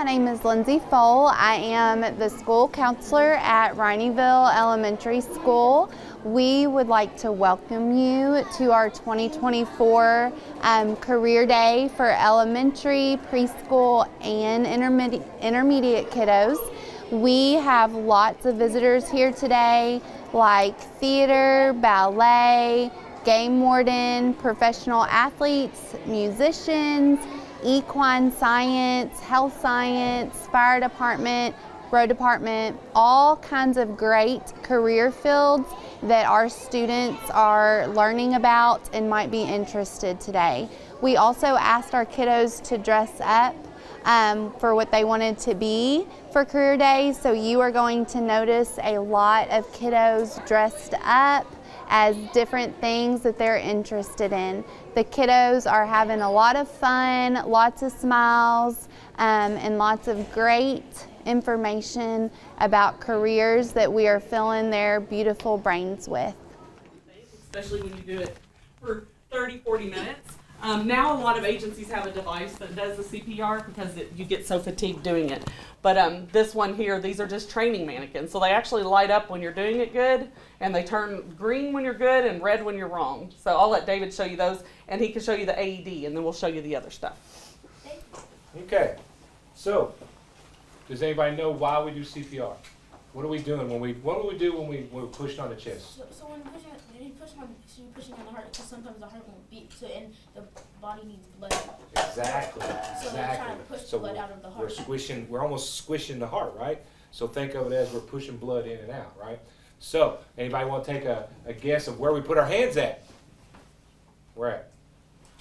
my name is Lindsay Fole. I am the school counselor at Rineyville Elementary School. We would like to welcome you to our 2024 Career Day for elementary, preschool, and intermediate kiddos. We have lots of visitors here today, like theater, ballet, game warden, professional athletes, musicians, equine science, health science, fire department, road department, all kinds of great career fields that our students are learning about and might be interested today. We also asked our kiddos to dress up for what they wanted to be for Career Day, so you are going to notice a lot of kiddos dressed up as different things that they're interested in. The kiddos are having a lot of fun, lots of smiles, and lots of great information about careers that we are filling their beautiful brains with. Especially when you do it for 30, 40 minutes. Now a lot of agencies have a device that does the CPR because you get so fatigued doing it. But this one here, these are just training mannequins. So they actually light up when you're doing it good, and they turn green when you're good and red when you're wrong. So I'll let David show you those, and he can show you the AED, and then we'll show you the other stuff. Okay, so does anybody know why we do CPR? What are we doing when what do we do when we're pushed on the chest? So when you're pushing on the heart, because sometimes the heart won't beat, so and the body needs blood. Exactly. So we're trying to push the blood out of the heart. We're almost squishing the heart, right? So think of it as we're pushing blood in and out, right? So anybody want to take a guess of where we put our hands at? Where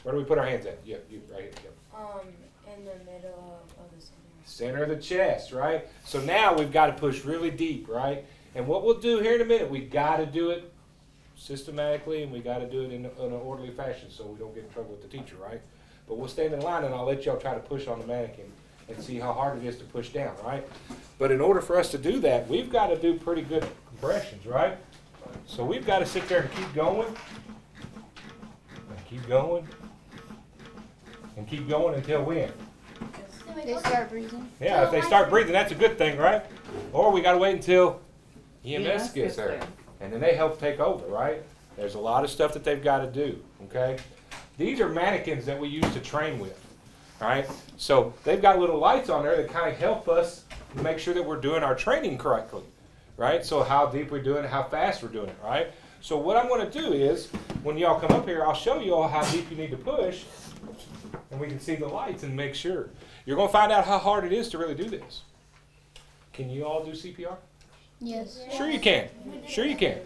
do we put our hands at? Yeah, you right here. Yeah. In the middle of the center. Center of the chest, right? So now we've got to push really deep, right? And what we'll do here in a minute, we got to do it systematically, and we got to do it in an orderly fashion so we don't get in trouble with the teacher, right? But we'll stand in line, and I'll let y'all try to push on the mannequin and see how hard it is to push down, right? But in order for us to do that, we've got to do pretty good compressions, right? So we've got to sit there and keep going, and keep going, and keep going until when? They start breathing. Yeah, if they start breathing, that's a good thing, right? Or we got to wait until EMS gets there. And then they help take over, right? There's a lot of stuff that they've got to do, okay? These are mannequins that we use to train with, all right? So they've got little lights on there that kind of help us make sure that we're doing our training correctly, right? So how deep we're doing it, how fast we're doing it, right? So what I'm going to do is, when y'all come up here, I'll show you all how deep you need to push, and we can see the lights and make sure. You're going to find out how hard it is to really do this. Can you all do CPR? Yes. Sure you can. Sure you can.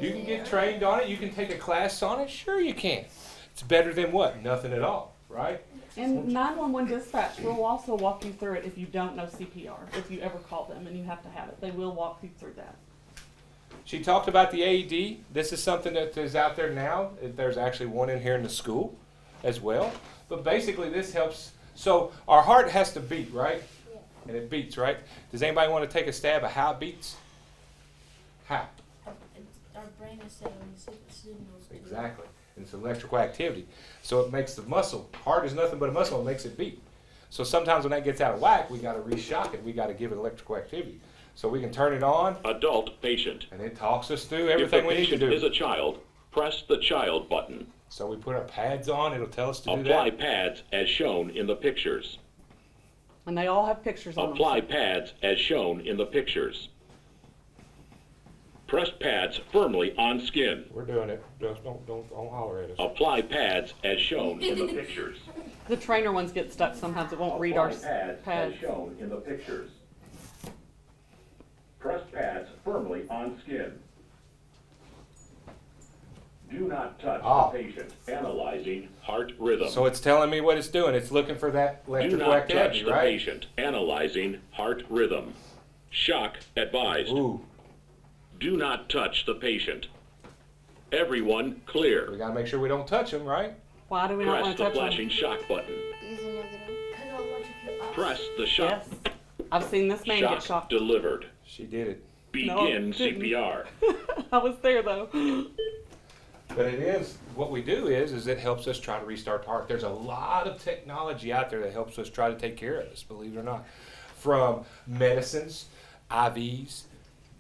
You can get trained on it. You can take a class on it. Sure you can. It's better than what? Nothing at all, right? And 911 dispatch will also walk you through it if you don't know CPR, if you ever call them and you have to have it. They will walk you through that. She talked about the AED. This is something that is out there now. There's actually one in here in the school as well. But basically this helps. So our heart has to beat, right? Yeah. And it beats, right? Does anybody want to take a stab at how it beats? How? Our brain is sending signals. Exactly. And it's electrical activity. So it makes the muscle, heart is nothing but a muscle, it makes it beat. So sometimes when that gets out of whack, we got to reshock it. We got to give it electrical activity. So we can turn it on. Adult patient. And it talks us through everything we need to do. If the patient is a child, press the child button. So we put our pads on, it'll tell us to do that. Apply pads as shown in the pictures. And they all have pictures on them. Apply pads as shown in the pictures. Press pads firmly on skin. We're doing it. Just don't holler at us. Apply pads as shown in the pictures. The trainer ones get stuck sometimes. It won't read our pads as shown in the pictures. Press pads firmly on skin. Do not touch the patient. Analyzing heart rhythm. So it's telling me what it's doing. It's looking for that electrical activity, right? Do not touch the patient. Analyzing heart rhythm. Shock advised. Ooh. Do not touch the patient. Everyone clear. We got to make sure we don't touch them, right? Why do we not want to touch them? Press the flashing shock button. Press the shock. Yes. I've seen this man get shocked. Delivered. She did it. Begin CPR. I was there though. But it is, what we do is it helps us try to restart the heart. There's a lot of technology out there that helps us try to take care of us, believe it or not. From medicines, IVs,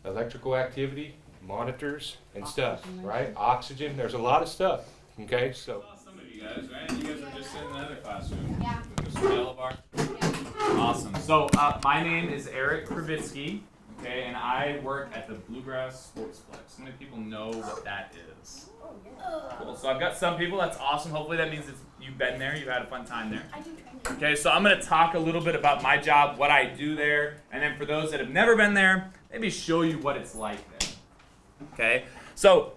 electrical activity, monitors, and stuff, right? Oxygen, there's a lot of stuff, okay? So. Some of you guys, right? You guys were just in another classroom. Yeah. With Mr. Delabar. Yeah. Awesome. So my name is Eric Kravitsky, okay, and I work at the Bluegrass Sportsplex. How many people know what that is? Cool. So I've got some people. That's awesome. Hopefully that means you've been there. You've had a fun time there. Okay, so I'm going to talk a little bit about my job, what I do there, and then for those that have never been there, maybe show you what it's like there. Okay, so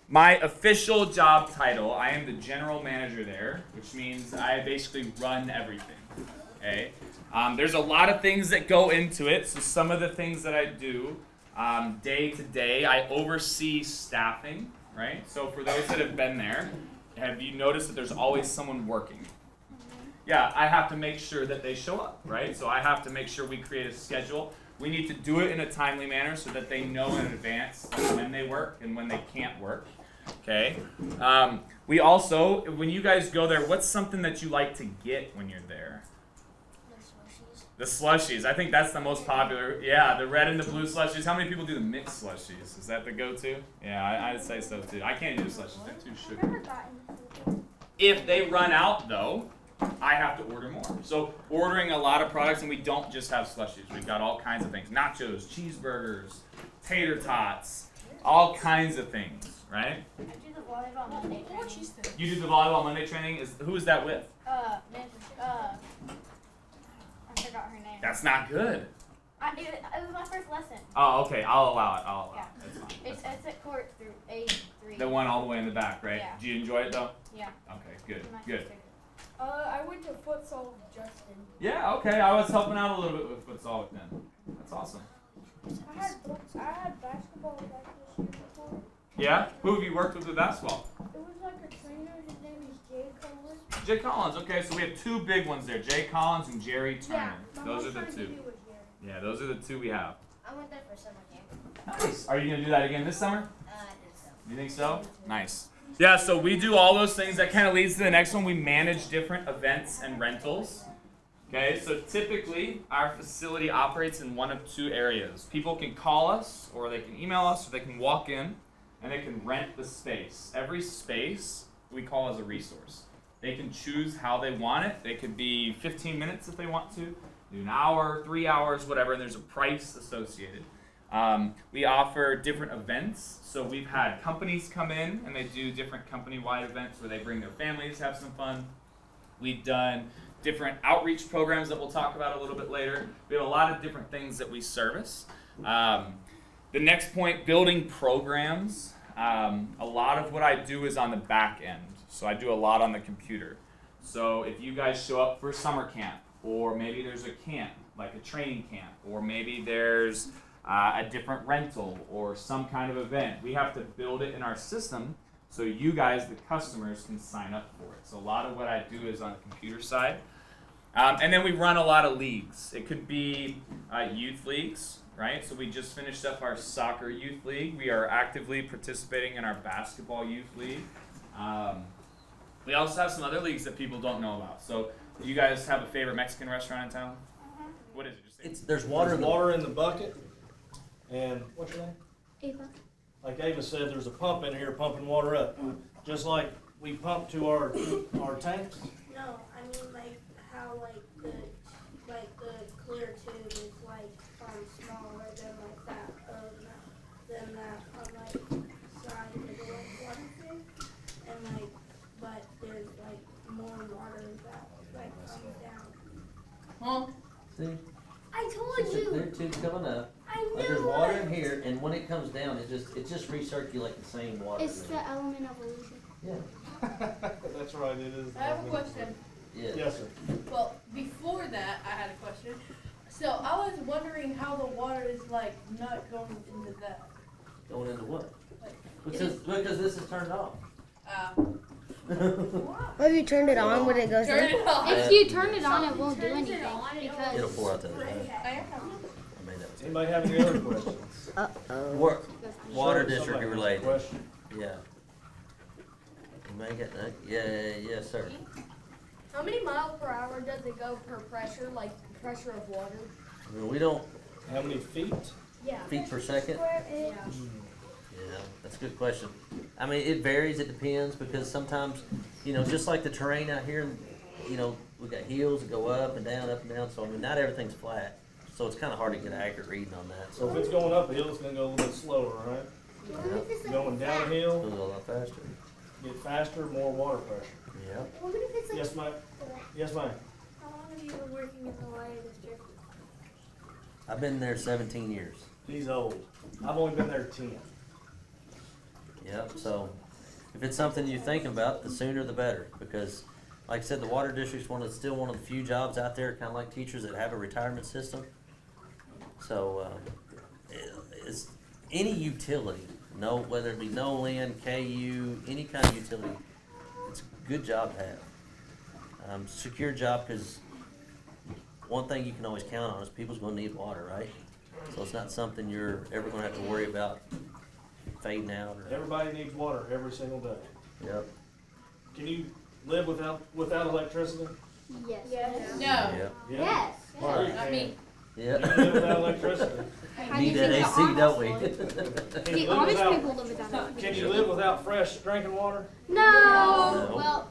my official job title, I am the general manager there, which means I basically run everything. Okay, there's a lot of things that go into it. So some of the things that I do day to day, I oversee staffing. Right? So for those that have been there, have you noticed that there's always someone working? Yeah, I have to make sure that they show up, right? So I have to make sure we create a schedule. We need to do it in a timely manner so that they know in advance when they work and when they can't work. Okay? We also, when you guys go there, what's something that you like to get when you're there? The slushies. I think that's the most popular. Yeah, the red and the blue slushies. How many people do the mixed slushies? Is that the go-to? Yeah, I'd say so too. I can't do the slushies. They're too sugary. If they run out, though, I have to order more. So ordering a lot of products, and we don't just have slushies. We've got all kinds of things. Nachos, cheeseburgers, tater tots, all kinds of things, right? I do the volleyball Monday training. You do the volleyball Monday training? Who is that with? I forgot her name. That's not good. It was my first lesson. Oh, okay. I'll allow it. Yeah. That's fine. It's at court through A3. The one all the way in the back, right? Yeah. Do you enjoy it though? Yeah. Okay, good, My good. sister. I went to futsal with Justin. Yeah, okay. I was helping out a little bit with futsal with them. That's awesome. I had basketball like this year before. Yeah? Who have you worked with basketball? It was like a trainer. His name is Jay Collins. Jay Collins. Okay, so we have two big ones there. Jay Collins and Jerry Turner. Yeah, Those are the two. Yeah, those are the two we have. I went there for summer camp. Nice. Are you going to do that again this summer? I did so. You think so? Nice. Yeah, so we do all those things. That kind of leads to the next one. We manage different events and rentals. Okay, so typically our facility operates in one of two areas. People can call us, or they can email us, or they can walk in, and they can rent the space. Every space we call as a resource. They can choose how they want it. They could be 15 minutes if they want to, do an hour, 3 hours, whatever, and there's a price associated. We offer different events. So we've had companies come in and they do different company-wide events where they bring their families, have some fun. We've done different outreach programs that we'll talk about a little bit later. We have a lot of different things that we service. The next point, building programs. A lot of what I do is on the back end. So I do a lot on the computer. So if you guys show up for summer camp, or maybe there's a camp, like a training camp, or maybe there's a different rental or some kind of event, we have to build it in our system so you guys, the customers, can sign up for it. So a lot of what I do is on the computer side. And then we run a lot of leagues. It could be youth leagues, right? So we just finished up our soccer youth league. We are actively participating in our basketball youth league. We also have some other leagues that people don't know about. So do you guys have a favorite Mexican restaurant in town? What is it? Just say There's water in the bucket, and what's your name? Ava. Like Ava said, there's a pump in here pumping water up, just like we pump to our tanks. No, I mean like how the clear tube is like smaller than like that than that on like side of the water thing, and like but there's like more water that like comes down. Huh? See? I told you. Their tube's coming up. I knew But there's water it. in here, and when it comes down, it just recirculates the same water. It's the element of illusion. Yeah. That's right, it is. I have a question. Yeah. Yes, sir. Well, before that, I had a question. So I was wondering how the water is like not going into that. Going into what? Like, Because this is turned off. If you turned it on, would it go turn it off. If you turn it on, it won't do anything It'll because pour out the other side. I made that. Anybody have any other questions? Water Sure, district somebody has a related. question. Yeah. Make it, yes, sir. How many miles per hour does it go per pressure, like pressure of water? We don't, How many feet? Yeah. feet per second? Yeah. Yeah, that's a good question. I mean, it varies, it depends, because sometimes, you know, just like the terrain out here, you know, we got hills that go up and down, so I mean, not everything's flat. So it's kind of hard to get an accurate reading on that. So if it's going uphill, it's gonna go a little bit slower, right? Yep. Going Goes downhill, a lot faster. get faster, more water pressure. Yep. Yes, ma'am. Yes, ma'am. How long have you been working in the water district? I've been there 17 years. He's old. I've only been there 10. Yep, so if it's something you're thinking about, the sooner the better, because like I said, the water district's still one of the few jobs out there, kind of like teachers, that have a retirement system. So it's any utility, whether it be NOLN, KU, any kind of utility, it's a good job to have. Secure job, because one thing you can always count on is people's going to need water, right? So it's not something you're ever going to have to worry about fading out. Everybody needs water every single day. Yep. Can you live without electricity? Yes. No. Yep. Yeah. Yes. All right. Not me. Yep. You can live without electricity. Need that AC, don't we? Can The you live Amish without, people live without it. can you live without fresh drinking water? No. Well,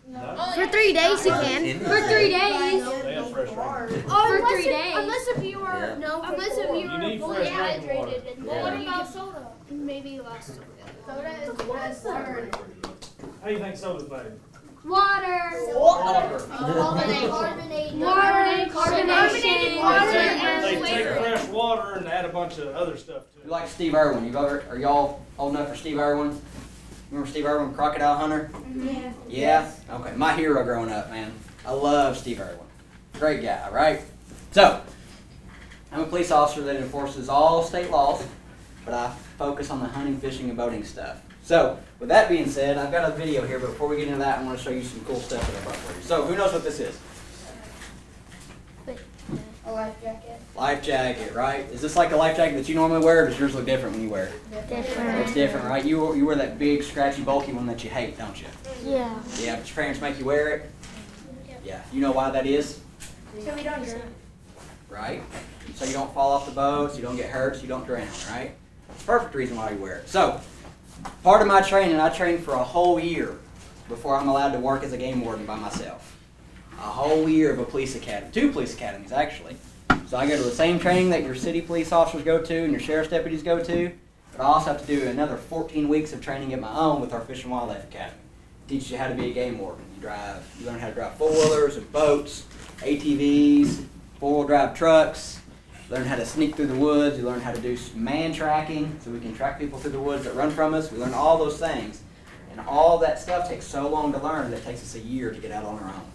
No. For 3 days you can. For 3 days. They have fresh drinking water. For 3 days. unless if you are Yeah. unless if you You are need fully fresh drinking water. hydrated, and Yeah. what about soda? Maybe less soda. Soda is best water. How do you think soda's made? Water. Water. Carbonated. Water. Carbonation. Water They and take flavor. fresh water and add a bunch of other stuff to You it. like Steve Irwin? Are y'all old enough for Steve Irwin? Remember Steve Irwin, crocodile hunter? Yeah. Yeah? Okay, my hero growing up, man. I love Steve Irwin. Great guy, right? So, I'm a police officer that enforces all state laws, but I focus on the hunting, fishing, and boating stuff. So, with that being said, I've got a video here, but before we get into that, I want to show you some cool stuff that I brought for you. So, who knows what this is? A life jacket. Life jacket, right? Is this like a life jacket that you normally wear, or does yours look different when you wear it? Different. It's different, right? You wear that big, scratchy, bulky one that you hate, don't you? Yeah. Yeah, but your parents make you wear it? Yeah. You know why that is? So we don't drink. Right? So you don't fall off the boat, so you don't get hurt, so you don't drown, right? Perfect reason why you wear it. So, part of my training, I trained for a whole year before I'm allowed to work as a game warden by myself. A whole year of a police academy. 2 police academies, actually. So I go to the same training that your city police officers go to and your sheriff's deputies go to, but I also have to do another 14 weeks of training at my own with our Fish and Wildlife Academy. It teaches you how to be a game warden. You learn how to drive four-wheelers and boats, ATVs, four-wheel drive trucks. You learn how to sneak through the woods. You learn how to do man tracking, so we can track people through the woods that run from us. We learn all those things. And all that stuff takes so long to learn that it takes us a year to get out on our own.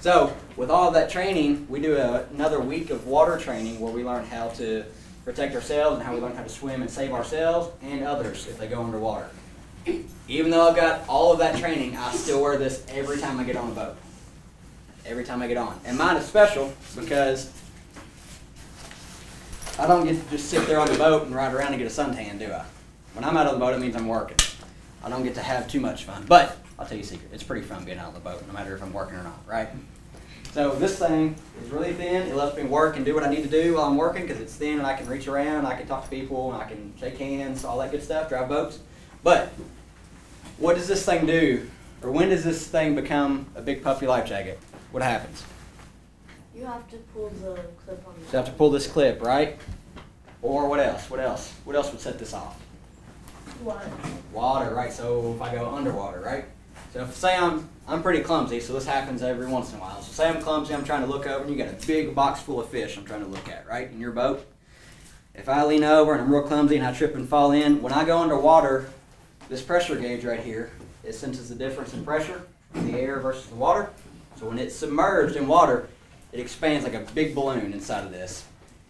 So, with all of that training, we do another week of water training where we learn how to protect ourselves and how we learn how to swim and save ourselves and others if they go underwater. Even though I've got all of that training, I still wear this every time I get on a boat. Every time I get on. And mine is special because I don't get to just sit there on the boat and ride around and get a suntan, do I? When I'm out on the boat, it means I'm working. I don't get to have too much fun. But, I'll tell you a secret, it's pretty fun being out on the boat, no matter if I'm working or not, right? So this thing is really thin. It lets me work and do what I need to do while I'm working because it's thin and I can reach around, I can talk to people, and I can shake hands, all that good stuff, drive boats. But, what does this thing do? Or when does this thing become a big puffy life jacket? What happens? You have to pull the clip on So you have to pull this clip, right? Or what else? What else? What else would set this off? Water. Water, right? So if I go underwater, right? So if say I'm pretty clumsy, so this happens every once in a while. So say I'm clumsy, I'm trying to look over, and you got a big box full of fish I'm trying to look at, right? In your boat. If I lean over and I'm real clumsy and I trip and fall in, when I go underwater, this pressure gauge right here, it senses the difference in pressure in the air versus the water. So when it's submerged in water, it expands like a big balloon inside of this.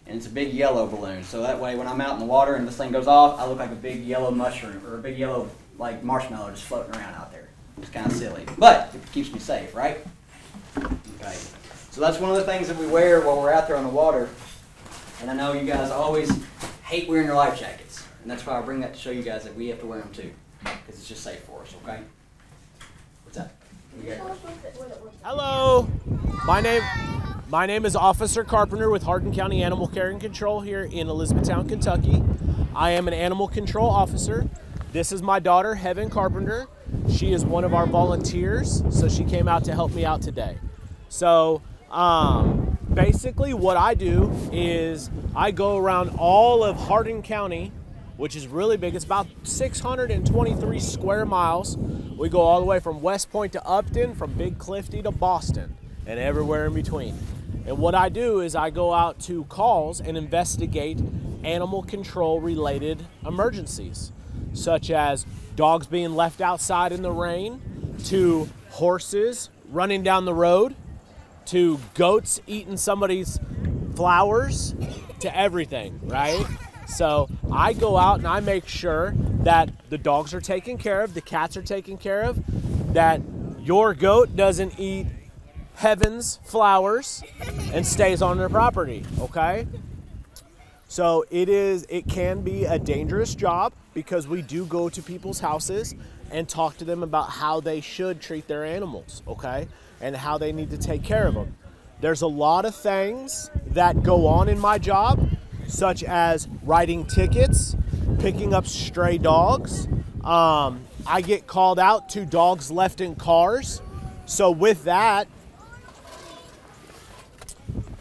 And it's a big yellow balloon. So that way when I'm out in the water and this thing goes off, I look like a big yellow mushroom or a big yellow like marshmallow just floating around out there. It's kind of silly. But it keeps me safe, right? Okay. So that's one of the things that we wear while we're out there on the water. And I know you guys always hate wearing your life jackets. And that's why I bring that to show you guys that we have to wear them too. Because it's just safe for us, okay? What's that? Hello. My name is Officer Carpenter with Hardin County Animal Care and Control here in Elizabethtown, Kentucky. I am an animal control officer. This is my daughter, Heaven Carpenter. She is one of our volunteers, so she came out to help me out today. So basically what I do is I go around all of Hardin County, which is really big. It's about 623 square miles. We go all the way from West Point to Upton, from Big Clifty to Boston, and everywhere in between. And what I do is I go out to calls and investigate animal control related emergencies, such as dogs being left outside in the rain, to horses running down the road, to goats eating somebody's flowers, to everything, right? So I go out and I make sure that the dogs are taken care of, the cats are taken care of, that your goat doesn't eat Heaven's flowers and stays on their property, okay? So it can be a dangerous job because we do go to people's houses and talk to them about how they should treat their animals, okay? And how they need to take care of them. There's a lot of things that go on in my job, such as writing tickets, picking up stray dogs. I get called out to dogs left in cars. So with that,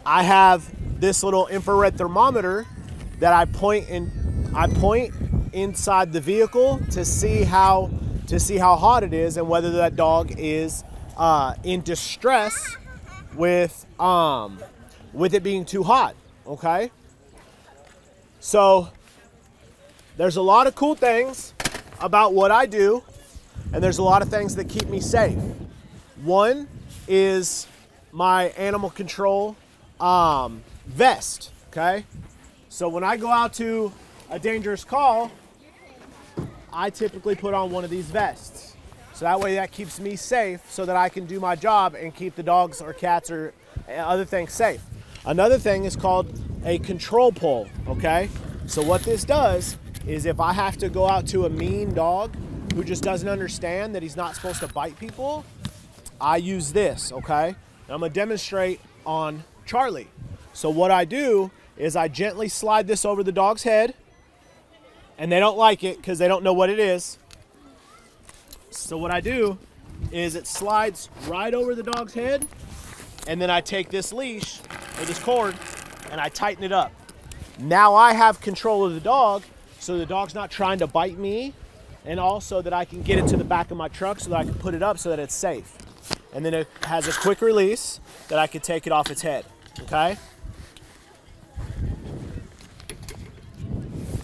I have this little infrared thermometer that I point inside the vehicle to see how hot it is and whether that dog is in distress with it being too hot, okay? So there's a lot of cool things about what I do, and there's a lot of things that keep me safe. One is my animal control vest, okay? So when I go out to a dangerous call, I typically put on one of these vests. So that way that keeps me safe so that I can do my job and keep the dogs or cats or other things safe. Another thing is called a control pole, okay? So what this does is if I have to go out to a mean dog who just doesn't understand that he's not supposed to bite people, I use this, okay? And I'm gonna demonstrate on Charlie. So what I do is I gently slide this over the dog's head, and they don't like it because they don't know what it is. So what I do is it slides right over the dog's head, and then I take this leash or this cord and I tighten it up. Now I have control of the dog, so the dog's not trying to bite me, and also that I can get it to the back of my truck so that I can put it up so that it's safe. And then it has a quick release that I can take it off its head, okay?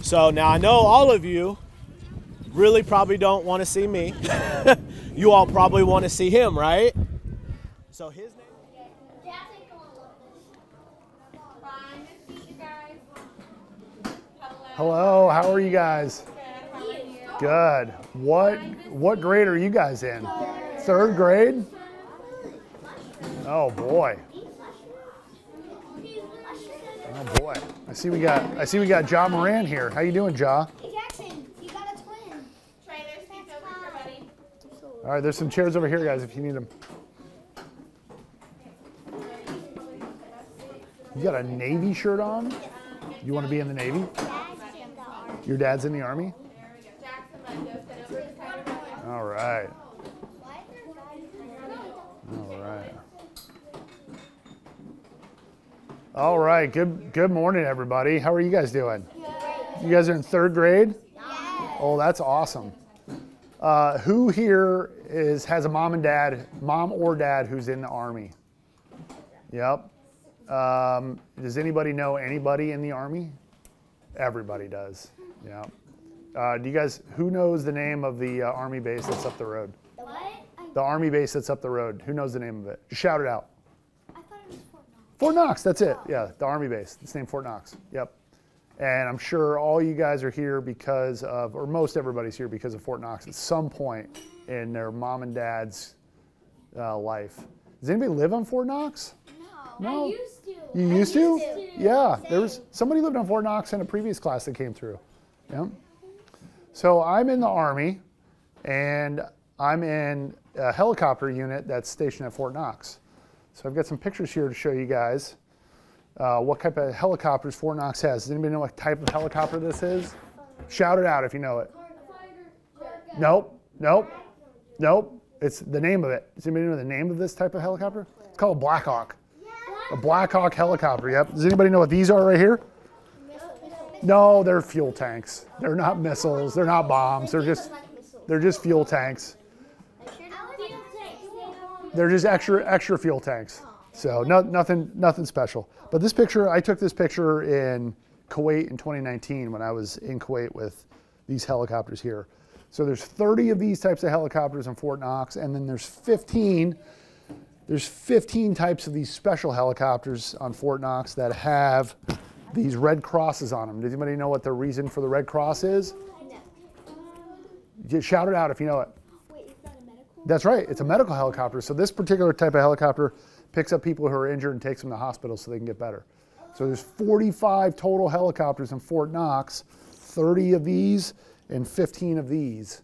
So now I know all of you really probably don't want to see me. You all probably want to see him, right? So his name. Hello, how are you guys? Good. What grade are you guys in? Third grade? Oh boy. Oh boy. I see we got Ja Moran here. How you doing, Ja? Hey Jackson, you got a twin. Try their seats over here, buddy. All right, there's some chairs over here, guys, if you need them. You got a Navy shirt on? You want to be in the Navy? Your dad's in the Army? All right. All right. All right. Good morning, everybody. How are you guys doing? You guys are in third grade? Oh, that's awesome. Who here has a mom or dad who's in the Army? Yep. Does anybody know anybody in the Army? Everybody does. Yeah. Do you guys, who knows the name of the Army base that's up the road? The what? The Army base that's up the road. Who knows the name of it? Just shout it out. I thought it was Fort Knox. Fort Knox, that's it. Yeah, the Army base. It's named Fort Knox. Yep. And I'm sure all you guys are here because of, or most everybody's here because of Fort Knox at some point in their mom and dad's life. Does anybody live on Fort Knox? No. I used to. You used to? Yeah, there was somebody lived on Fort Knox in a previous class that came through. Yeah. So I'm in the Army, and I'm in a helicopter unit that's stationed at Fort Knox. So I've got some pictures here to show you guys what type of helicopters Fort Knox has. Does anybody know what type of helicopter this is? Shout it out if you know it. Nope, nope, nope. It's the name of it. Does anybody know the name of this type of helicopter? It's called a Black Hawk. A Black Hawk helicopter, yep. Does anybody know what these are right here? No, they're fuel tanks. They're not missiles, they're not bombs, they're just fuel tanks. They're just extra fuel tanks. So nothing special. But this picture, I took this picture in Kuwait in 2019 when I was in Kuwait with these helicopters here. So there's 30 of these types of helicopters in Fort Knox, and then there's 15 types of these special helicopters on Fort Knox that have these red crosses on them. Does anybody know what the reason for the red cross is? Just shout it out if you know it. That's right, it's a medical helicopter. So this particular type of helicopter picks up people who are injured and takes them to hospital so they can get better. So there's 45 total helicopters in Fort Knox, 30 of these and 15 of these.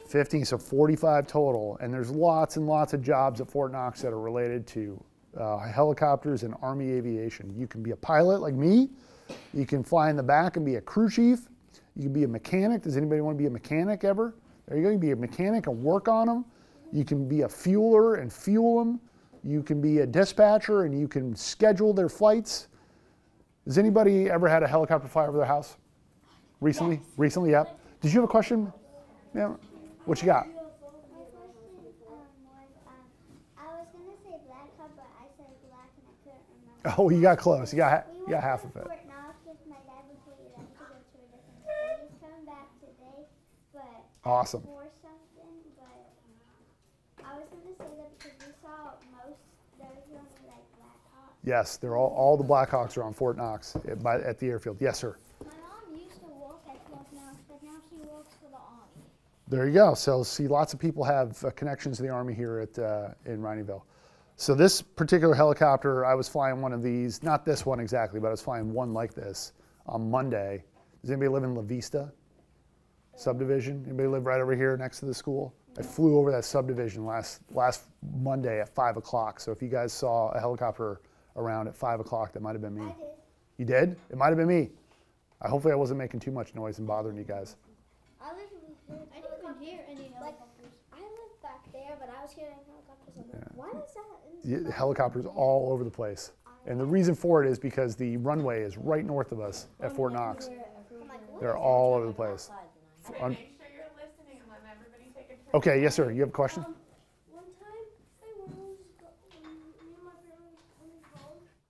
15, so 45 total. And there's lots and lots of jobs at Fort Knox that are related to helicopters and Army aviation. You can be a pilot like me. You can fly in the back and be a crew chief. You can be a mechanic. Does anybody want to be a mechanic ever? There you go. You can be a mechanic and work on them. You can be a fueler and fuel them. You can be a dispatcher and you can schedule their flights. Has anybody ever had a helicopter fly over their house? Recently? Yes. Recently, yep. Did you have a question? Yeah. What you got? My question I was going to say Black Hawk, but I said black and I couldn't remember. Oh, you got close. You got half of it. Fort Knox with my dad before we left to go to a different school. He's coming back today, but awesome. For something, but I was going to say that because we saw there's only like Black Hawks. Yes, they're all the Black Hawks are on Fort Knox at the airfield. Yes, sir. My mom used to walk at Fort Knox, but now she works for the Army. There you go. So see, lots of people have connections to the Army here in Rineyville. So this particular helicopter, I was flying one of these, not this one exactly, but I was flying one like this on Monday. Does anybody live in La Vista subdivision? Anybody live right over here next to the school? I flew over that subdivision last Monday at 5 o'clock. So if you guys saw a helicopter around at 5 o'clock, that might have been me. I did. You did? It might have been me. Hopefully I wasn't making too much noise and bothering you guys. I didn't even hear any helicopters. I live back there, but I was hearing helicopters. Why is that? Helicopters all over the place. And the reason for it is because the runway is right north of us at Fort Knox. They're all over the place. Okay, yes, sir. You have a question? One time, me and my family on the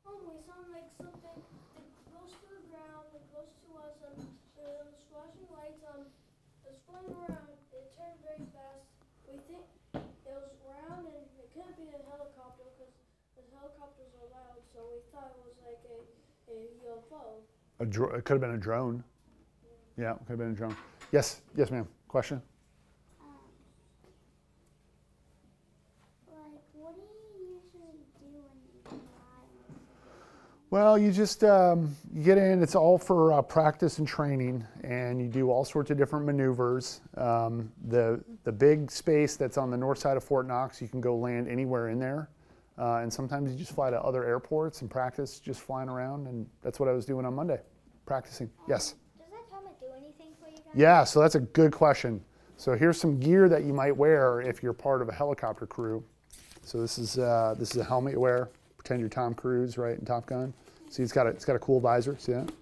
phone, we saw like something that goes to the ground, that goes to us, and it was flashing lights, it was flying around, it turned very fast. We think it was round, and it couldn't be a helicopter because helicopters are loud, so we thought it was like a UFO. It could have been a drone. Yeah, it could have been a drone. Yes, ma'am. Question? What do you usually do when you fly? Well, you just you get in. It's all for practice and training, and you do all sorts of different maneuvers. The big space that's on the north side of Fort Knox, you can go land anywhere in there, and sometimes you just fly to other airports and practice just flying around. And that's what I was doing on Monday, practicing. Yes. Does that helmet do anything for you guys? Yeah, so that's a good question. So here's some gear that you might wear if you're part of a helicopter crew. So this is a helmet you wear. Pretend you're Tom Cruise, right, in Top Gun. See, it's got a cool visor. See that?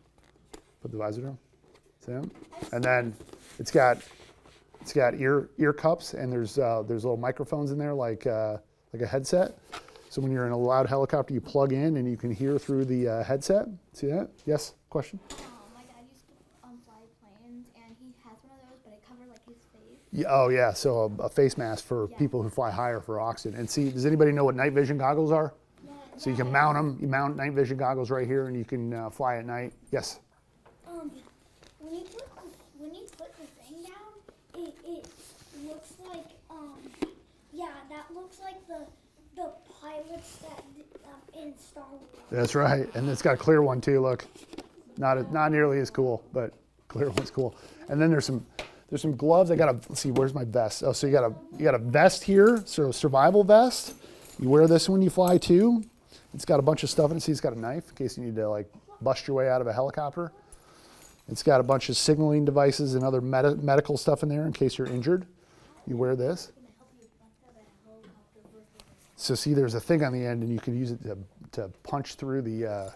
Put the visor down. See that? And then it's got ear cups, and there's little microphones in there like a headset. So when you're in a loud helicopter, you plug in and you can hear through the headset. See that? Yes. Question. My dad used to fly planes, and he has one of those, but it covered like his face. Yeah, oh yeah, so a face mask for people who fly higher for oxygen. And see, does anybody know what night vision goggles are? Yeah. So you can mount them. You mount night vision goggles right here, and you can fly at night. Yes. When you put the thing down, it looks like that looks like the pilots that in Star Wars. That's right, and it's got a clear one too. Look, not nearly as cool, but clear one's cool. And then there's There's some gloves. Let's see, where's my vest? Oh, so you got a vest here, so a survival vest. You wear this when you fly too. It's got a bunch of stuff in it. See, it's got a knife in case you need to like bust your way out of a helicopter. It's got a bunch of signaling devices and other medical stuff in there in case you're injured. You wear this. So see, there's a thing on the end, and you can use it to punch through the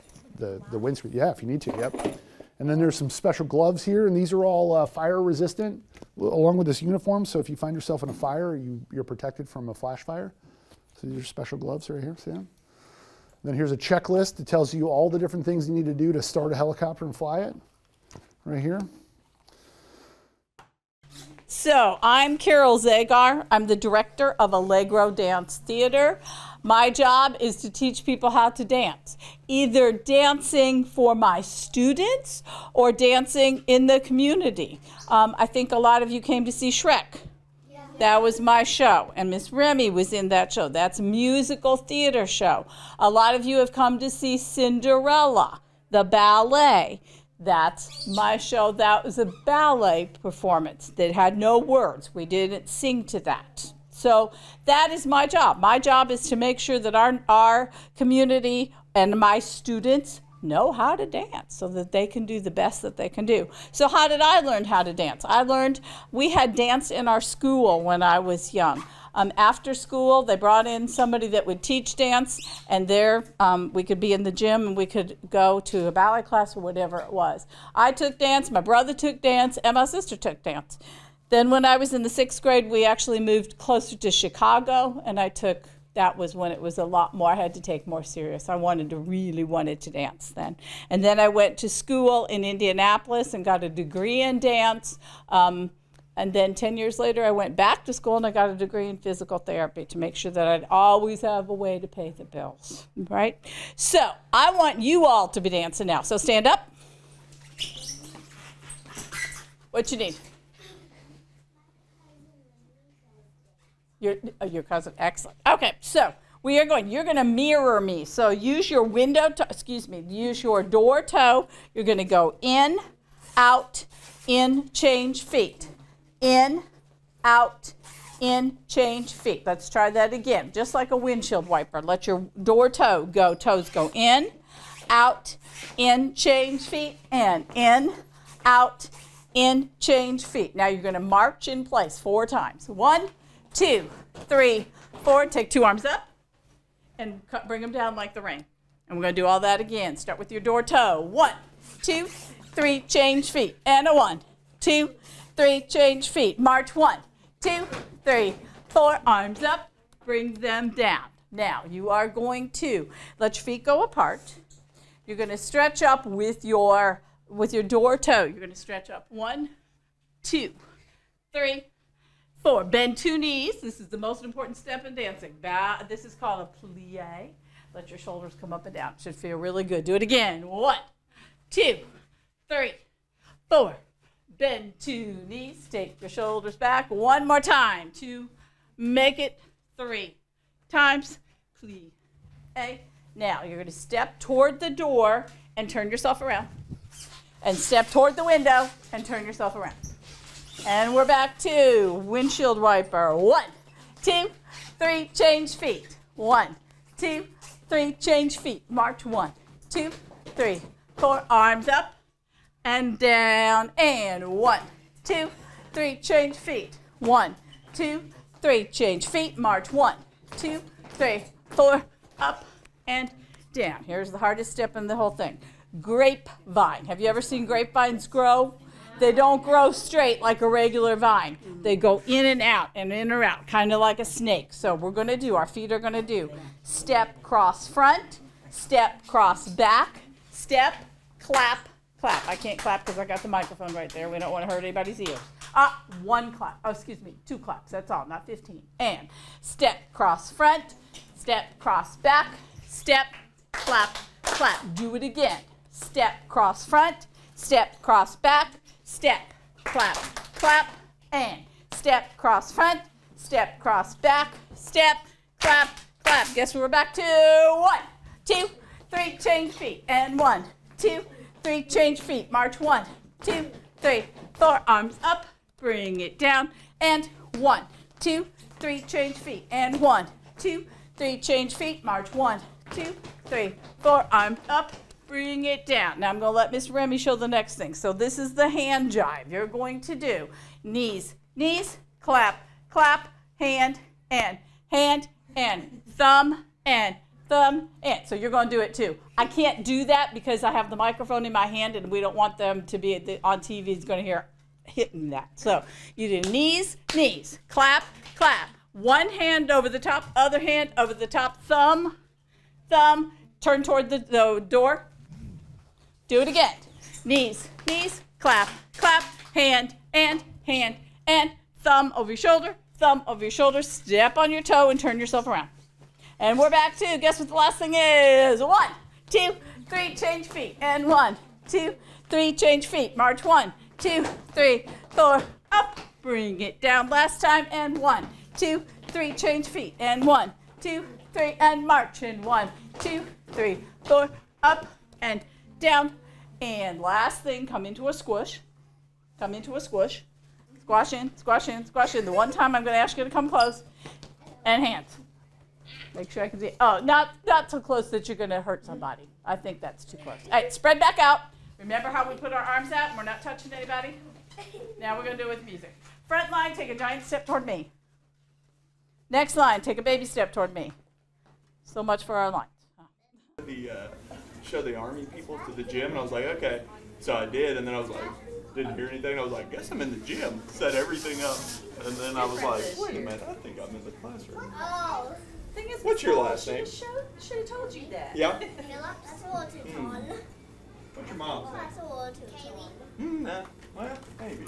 windscreen. Yeah, if you need to. Yep. And then there's some special gloves here, and these are all fire resistant, along with this uniform. So if you find yourself in a fire, you're protected from a flash fire. So these are special gloves right here. See them? Then here's a checklist that tells you all the different things you need to do to start a helicopter and fly it. Right here. So I'm Carol Zagar. I'm the director of Allegro Dance Theater. My job is to teach people how to dance, either dancing for my students or dancing in the community. I think a lot of you came to see Shrek. That was my show, and Miss Remy was in that show. That's a musical theater show. A lot of you have come to see Cinderella, the ballet. That's my show. That was a ballet performance that had no words. We didn't sing to that. So that is my job. My job is to make sure that our community and my students know how to dance so that they can do the best that they can do. So how did I learn how to dance? We had dance in our school when I was young. After school, they brought in somebody that would teach dance, and we could be in the gym and we could go to a ballet class or whatever it was. I took dance, my brother took dance, and my sister took dance. Then when I was in the 6th grade, we actually moved closer to Chicago, and that was when it was a lot more, I had to take more serious. I really wanted to dance then. And then I went to school in Indianapolis and got a degree in dance. And then 10 years later, I went back to school and I got a degree in physical therapy to make sure that I'd always have a way to pay the bills, right? So I want you all to be dancing now. So stand up. What you need? Your cousin, excellent. Okay, so you're going to mirror me. So use your use your door toe. You're going to go in, out, in, change feet. In, out, in, change feet. Let's try that again. Just like a windshield wiper. Let your door toe go. Toes go in, out, in, change feet, and in, out, in, change feet. Now you're going to march in place 4 times. 1, 2, 3, 4. Take 2 arms up and bring them down like the rain. And we're going to do all that again. Start with your door toe. 1, 2, 3, change feet. And a 1, 2, 3, change feet. March 1, 2, 3, 4. Arms up. Bring them down. Now you are going to let your feet go apart. You're going to stretch up with your door toe. You're going to stretch up. 1, 2, 3, 4. Bend 2 knees. This is the most important step in dancing. This is called a plie. Let your shoulders come up and down. Should feel really good. Do it again. 1, 2, 3, 4. Bend 2 knees. Take your shoulders back. 1 more time. 2. Make it 3 times. Plie. Now you're going to step toward the door and turn yourself around. And step toward the window and turn yourself around. And we're back to windshield wiper. 1, 2, 3, change feet. 1, 2, 3, change feet. March 1, 2, 3, 4. Arms up and down. And 1, 2, 3, change feet. 1, 2, 3, change feet. March 1, 2, 3, 4. Up and down. Here's the hardest step in the whole thing. Grapevine. Have you ever seen grapevines grow? They don't grow straight like a regular vine. They go in and out and in or out, kind of like a snake. So our feet are going to do step, cross front, step, cross back, step, clap, clap. I can't clap because I got the microphone right there. We don't want to hurt anybody's ears. 1 clap. Oh, excuse me, 2 claps. That's all, not 15. And step, cross front, step, cross back, step, clap, clap. Do it again. Step, cross front, step, cross back, step, clap, clap, and step, cross front, step, cross back, step, clap, clap. Guess we're back to 1, 2, 3, change feet. And 1, 2, 3, change feet. March 1, 2, 3, 4. Arms up. bring it down, and 1, 2, 3, change feet, and 1, 2, 3, change feet, march 1, 2, 3, 4, arms up, bring it down. Now I'm going to let Miss Remy show the next thing. So this is the hand jive. You're going to do knees, knees, clap, clap, hand, and thumb, and thumb, and. So you're going to do it too. I can't do that because I have the microphone in my hand and we don't want them to be on TV. It's going to hear hitting that. So you do knees, knees, clap, clap. One hand over the top, other hand over the top, thumb, thumb, turn toward the door. Do it again. Knees, knees, clap, clap, hand, and thumb over your shoulder, step on your toe and turn yourself around. And we're back to, guess what the last thing is? 1, 2, 3, change feet. And 1, 2, 3, change feet. March 1, 2, 3, 4, up. Bring it down last time. And 1, 2, 3, change feet. And 1, 2, 3, and march. And 1, 2, 3, 4, up and down. And last thing, come into a squish. Come into a squish. Squash in, squash in, squash in. The one time I'm going to ask you to come close. And hands. Make sure I can see. Oh, not so close that you're going to hurt somebody. I think that's too close. All right, spread back out. Remember how we put our arms out and we're not touching anybody? Now we're going to do it with music. Front line, take a giant step toward me. Next line, take a baby step toward me. So much for our lines. Show the Army people to the gym, and I was like, okay. So I did, and then I was like, didn't hear anything. I was like, guess I'm in the gym. Set everything up, and then I was like, wait a minute, I think I'm in the classroom. Oh. Thing is, what's your last name? Should have told you that. Yeah. That's a little too tall. What's your mom's name? That's a little too tall. Nah, well, maybe.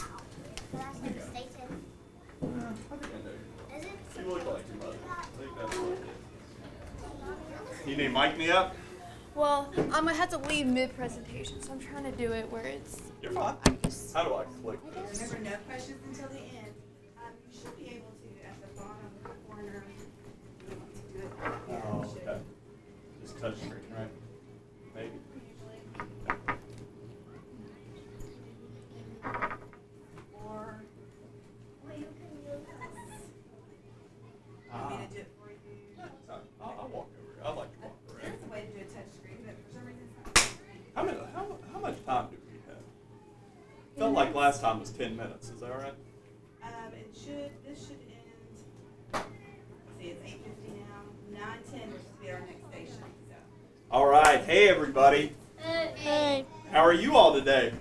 Last name Staten. I think I know. Is it? You look like your mother. I think that's what it is. You need to mic me up? Well, I had to leave mid-presentation, so I'm trying to do it where it's... You're fine. How do I click this? Remember, no questions until the end. You should be able to, at the bottom corner, do it. Oh, okay. Just touch screen, right? Maybe. Or... Well, you can do this. Want me to do it for you? I'll walk over here. I like to walk around. There's a way to do a touch screen, but for some reason it's not. How much time do we have? Felt like last time was 10 minutes. Is that all right? This should end, let's see, it's 8:50 now. 9:10 which will be our next station. So. All right. Hey, everybody. Hey. How are you all today?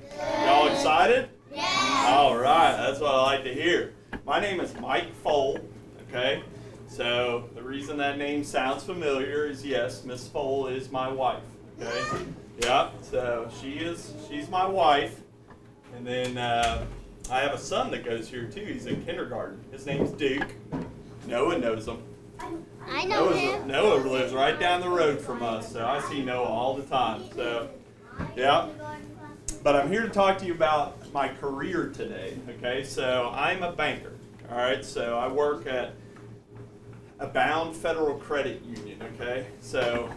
Y'all excited? Yeah. All right. That's what I like to hear. My name is Mike Fole. Okay. So the reason that name sounds familiar is, yes, Miss Fole is my wife. Okay. Yeah. So she's my wife. And then I have a son that goes here too. He's in kindergarten. His name's Duke. Noah knows him. I know him. Noah lives right down the road from us, so I see Noah all the time. So, yeah. But I'm here to talk to you about my career today. Okay, so I'm a banker. All right, so I work at a bound federal credit union. Okay, so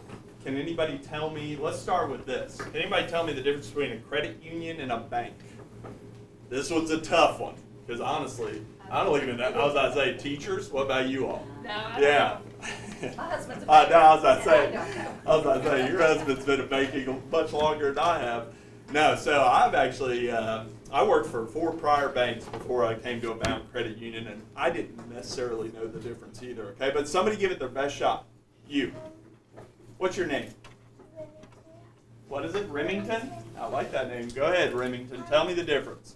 can anybody tell me? Let's start with this. Can anybody tell me the difference between a credit union and a bank? This one's a tough one, because honestly, I don't even know. I was about to say, teachers, what about you all? No, I yeah. don't know. My husband's a no, I was about to say, I was about to say, your husband's been in banking much longer than I have. No, so I've actually, I worked for 4 prior banks before I came to a bound credit union, and I didn't necessarily know the difference either, okay? But somebody give it their best shot. You. What's your name? What is it, Remington? I like that name. Go ahead, Remington. Tell me the difference.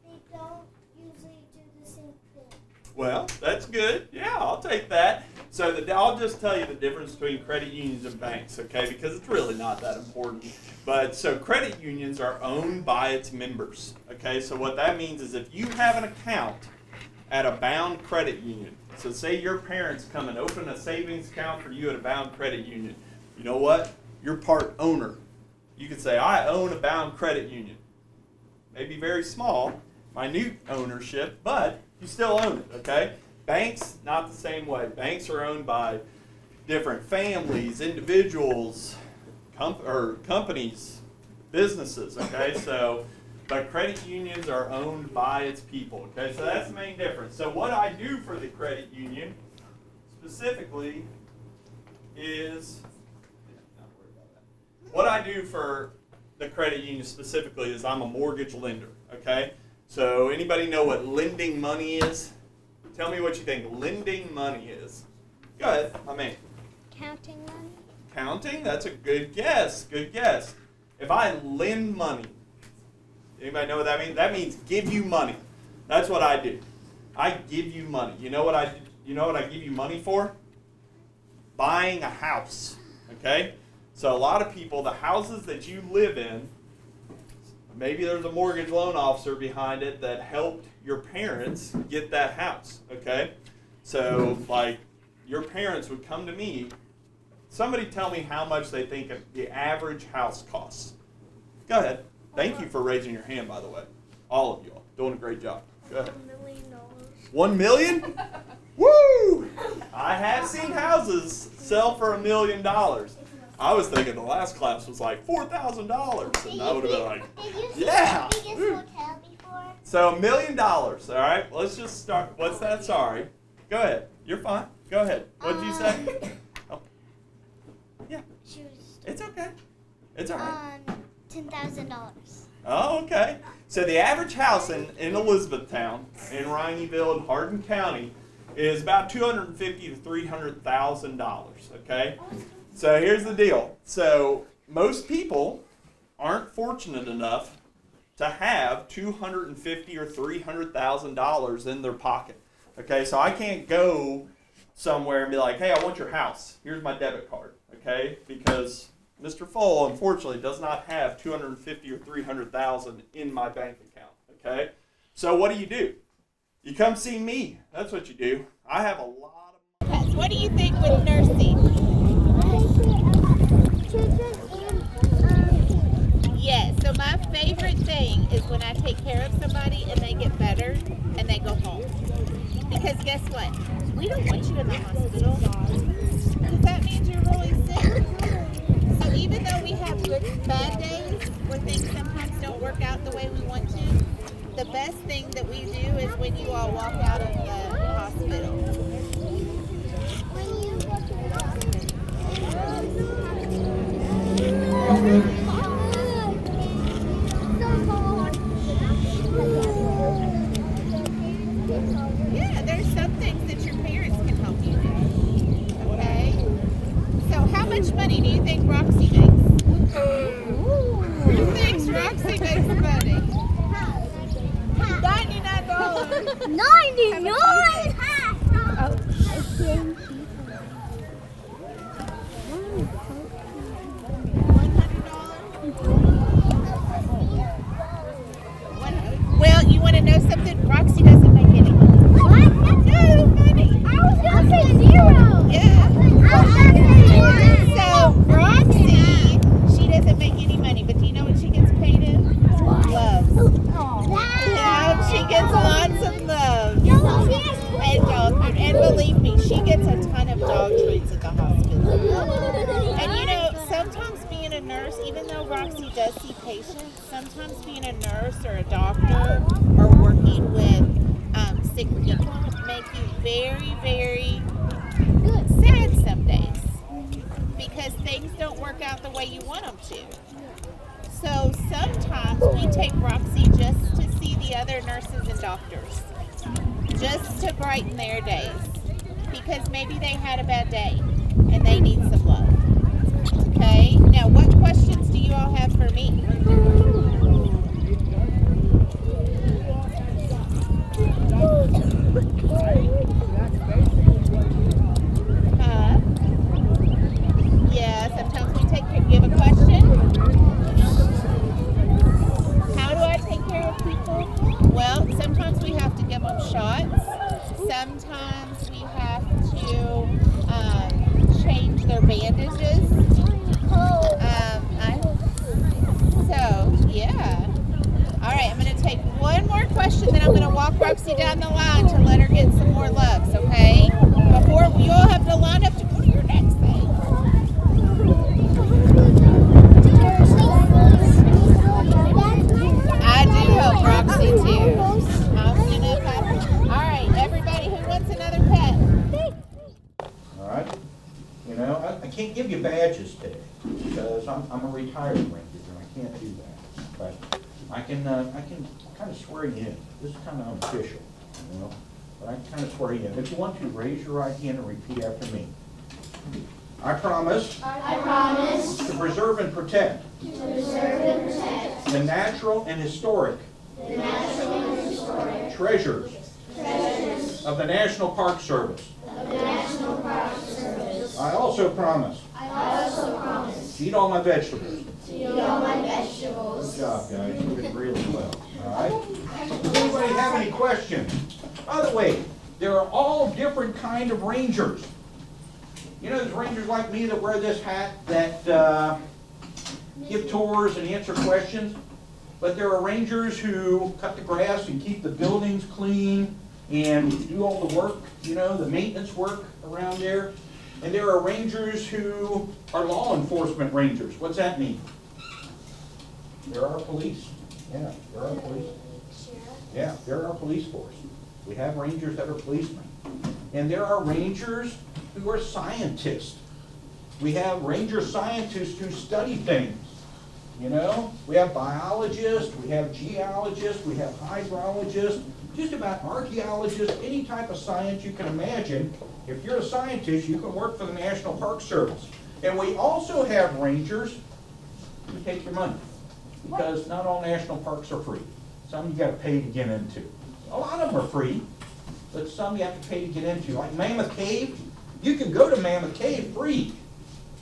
They don't usually do the same thing. Well, that's good. Yeah, I'll take that. So I'll just tell you the difference between credit unions and banks, okay, because it's really not that important. But so credit unions are owned by its members, okay? So what that means is if you have an account at a bound credit union, so say your parents come and open a savings account for you at a bound credit union, you know what? You're part owner. You could say, I own a bound credit union. Maybe very small, minute ownership, but you still own it, okay? Banks, not the same way. Banks are owned by different families, individuals, companies, businesses, okay? So but credit unions are owned by its people. Okay, so that's the main difference. So what I do for the credit union specifically is, what I do for the credit union specifically is I'm a mortgage lender. Okay, so anybody know what lending money is? Tell me what you think lending money is. Go ahead, my man. Counting money. Counting? That's a good guess. Good guess. If I lend money, anybody know what that means? That means give you money. That's what I do. I give you money. You know what I give you money for? Buying a house. Okay? So a lot of people, the houses that you live in, maybe there's a mortgage loan officer behind it that helped your parents get that house. Okay? So like your parents would come to me. Somebody tell me how much they think the average house costs. Go ahead. Thank you for raising your hand, by the way. All of you all. Doing a great job. Go ahead. $1 million. 1 million? Woo! I have seen houses sell for $1 million. I was thinking the last class was like $4,000. And I would have been like, yeah! So $1 million, all right? Let's just start. What's that? Sorry. Go ahead. You're fine. Go ahead. What did you say? Yeah. It's okay. It's all right. $10,000. Oh, okay. So the average house in Elizabethtown, in Rineyville, and Hardin County, is about $250,000 to $300,000. Okay. So here's the deal. So most people aren't fortunate enough to have $250,000 or $300,000 in their pocket. Okay. So I can't go somewhere and be like, hey, I want your house. Here's my debit card. Okay, because Mr. Full, unfortunately, does not have $250,000 or $300,000 in my bank account. Okay, so what do? You come see me. That's what you do. I have a lot of. What do you think with nursing? Yes. So my favorite thing is when I take care of somebody and they get better and they go home. Because guess what? We don't want you in the hospital. Because that means you're really sick. So even though we have bad days where things sometimes don't work out the way we want to, the best thing that we do is when you all walk out of the hospital. Yeah, there's some things that your parents can help you do. Okay? So how much money do you think Roxy makes? Who thinks Roxy makes money? $99. 99! Well, you want to know something? Roxy doesn't make any money. What? No money. I was going to say zero. Yeah. So, Roxy, she doesn't make any money, but do you know what she gets paid in? Love. Yeah, she gets lots of love. And believe me, she gets a ton of dog treats at the hospital. And you know, sometimes being a nurse, even though Roxy does see patients, sometimes being a nurse or a doctor or working with sick people make you very, very sad some days because things don't work out the way you want them to. So sometimes we take Roxy just to see the other nurses and doctors, just to brighten their days, because maybe they had a bad day and they need some love. Okay, now what questions do you all have for me? Yeah, sometimes we take care. You have a question? How do I take care of people? Well, sometimes we have to give them shots. Sometimes we have to change their bandages. So, yeah. All right, I'm going to take one more question, then I'm going to walk Roxy down the line to let her get some more loves, okay? Before you all have to line up to go to your next thing. I do. can't give you badges today because I'm a retired ranger and I can't do that. But I can kind of swear you in. This is kind of unofficial, you know. But I can kind of swear you in. If you want to, raise your right hand and repeat after me. I promise. I promise. To preserve and protect. To preserve and protect. The natural and historic. The natural and historic. Treasures. Treasures. Of the National Park Service. Of the National Park Service. I also promise. I also promise. To eat all my vegetables. To eat all my vegetables. Good job, guys. You did really well. All right. Does anybody have any questions? By the way, there are all different kind of rangers. You know, there's rangers like me that wear this hat that give tours and answer questions. But there are rangers who cut the grass and keep the buildings clean and do all the work, you know, the maintenance work around there. And there are rangers who are law enforcement rangers. What's that mean? There are police. Yeah, there are police. Yeah, there are police force. We have rangers that are policemen. And there are rangers who are scientists. We have ranger scientists who study things. You know, we have biologists, we have geologists, we have hydrologists, just about archaeologists, any type of science you can imagine. If you're a scientist, you can work for the National Park Service. And we also have rangers who take your money, because not all national parks are free. Some you got to pay to get into. A lot of them are free, but some you have to pay to get into. Like Mammoth Cave, you can go to Mammoth Cave free.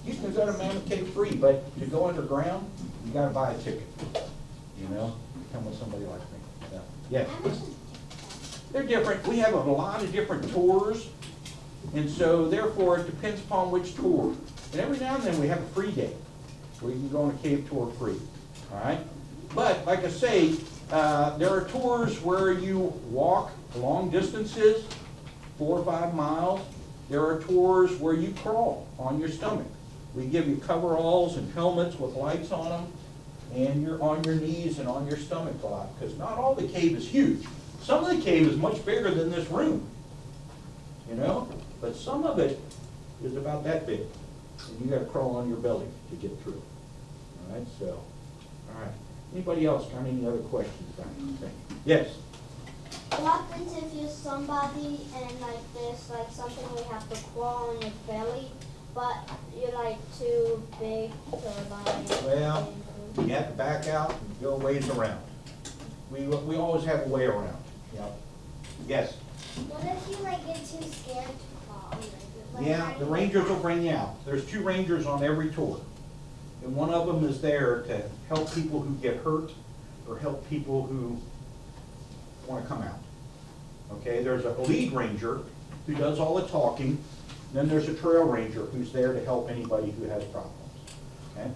You can go to Mammoth Cave free, but to go underground, you got to buy a ticket. You know, come with somebody like me. Yeah. They're different. We have a lot of different tours, and so therefore it depends upon which tour. And every now and then we have a free day where you can go on a cave tour free. All right. But like I say, there are tours where you walk long distances, 4 or 5 miles. There are tours where you crawl on your stomach. We give you coveralls and helmets with lights on them, and you're on your knees and on your stomach a lot, because not all the cave is huge. Some of the cave is much bigger than this room, you know, but some of it is about that big, and you got to crawl on your belly to get through. All right, so, all right. Anybody else got any other questions about anything? Yes? What happens if you're somebody and like there's like something we have to crawl on your belly, but you're like too big to like... Well, you have to back out and go a ways around. We always have a way around. Yep. Yes? What if you like get too scared to crawl? Like, Yeah, the rangers will bring you out. There's 2 rangers on every tour. And one of them is there to help people who get hurt or help people who want to come out. Okay, there's a lead ranger who does all the talking. Then there's a trail ranger who's there to help anybody who has problems. Okay?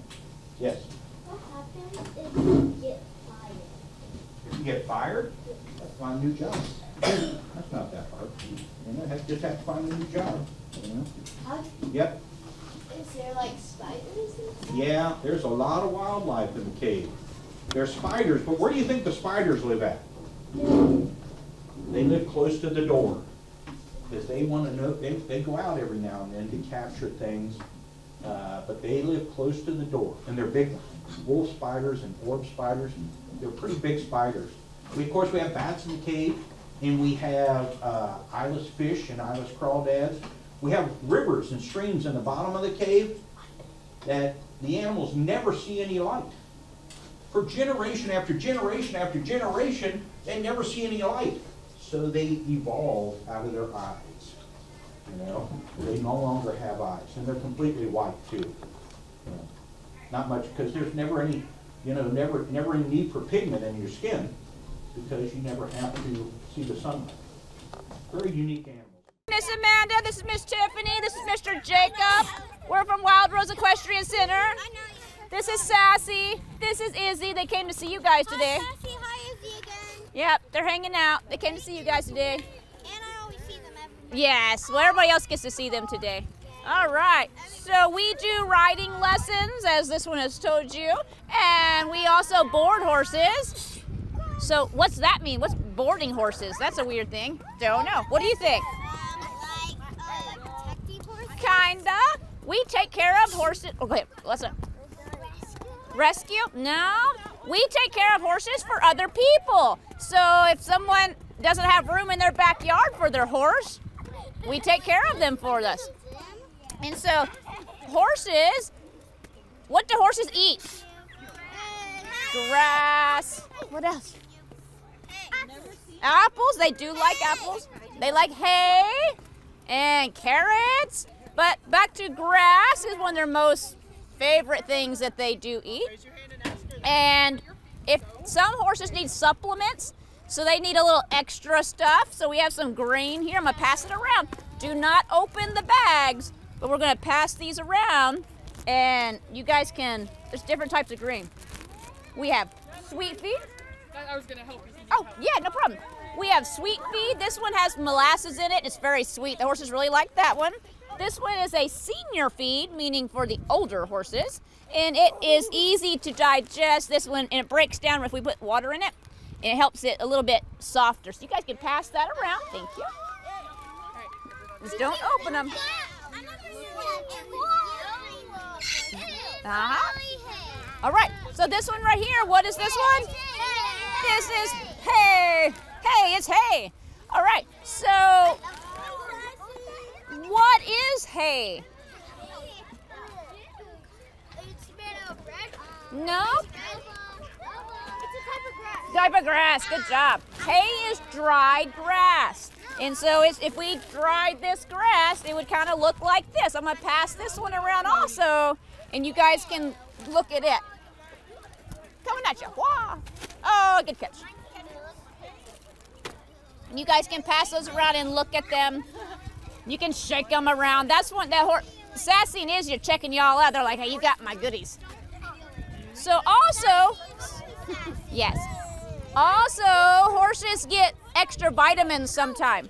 Yes? What happens if you get fired? If you get fired, that's find a new job. That's not that hard. You know, just have to find a new job. You know? Yep. Is there like spiders and stuff? Yeah, there's a lot of wildlife in the cave. There's spiders, but where do you think the spiders live at? They live close to the door. Because they want to know, they go out every now and then to capture things, but they live close to the door. And they're big wolf spiders and orb spiders. They're pretty big spiders. Of course, we have bats in the cave, and we have eyeless fish and eyeless crawdads. We have rivers and streams in the bottom of the cave that the animals never see any light. For generation after generation after generation, they never see any light. So they evolve out of their eyes. You know, they no longer have eyes, and they're completely white too. You know, not much, because there's never any, you know, never any need for pigment in your skin, because you never have to see the sunlight. Very unique animal. Miss Amanda, this is Miss Tiffany, this is Mr. Jacob. We're from Wild Rose Equestrian Center. This is Sassy, this is Izzy. They came to see you guys today. Hi, Sassy. Hi, Izzy again. Yep, they're hanging out. They came to see you guys today. And I always see them every day. Yes, well, everybody else gets to see them today. All right, so we do riding lessons, as this one has told you, and we also board horses. So what's that mean? What's boarding horses? That's a weird thing. Don't know. What do you think? Like protecting horses? Kinda. We take care of horses. Okay, listen. Rescue? No. We take care of horses for other people. So if someone doesn't have room in their backyard for their horse, we take care of them for us. And so horses, what do horses eat? Grass. What else? Apples. They do like apples. They like hay and carrots. But back to grass is one of their most favorite things that they do eat. And if some horses need supplements, so they need a little extra stuff. So we have some grain here. I'm gonna pass it around. Do not open the bags, but we're gonna pass these around, and you guys can, there's different types of grain. We have sweet feed. I was gonna help you. Oh, yeah, no problem. We have sweet feed. This one has molasses in it. It's very sweet. The horses really like that one. This one is a senior feed, meaning for the older horses. And it is easy to digest. This one, and it breaks down if we put water in it. And it helps it a little bit softer. So you guys can pass that around. Thank you. Just don't open them. All right, so this one right here, what is this one? This is hay. Hay, it's hay. All right, so what is hay? No? Type of grass, good job. Hay is dried grass. And so if we dried this grass, it would kind of look like this. I'm gonna pass this one around also, and you guys can look at it. Coming at you. Wah. Oh, good catch. And you guys can pass those around and look at them. You can shake them around. That's what that Sassy and Izzy are checking y'all out. They're like, hey, you got my goodies. So also, yes. Also, horses get extra vitamins sometime.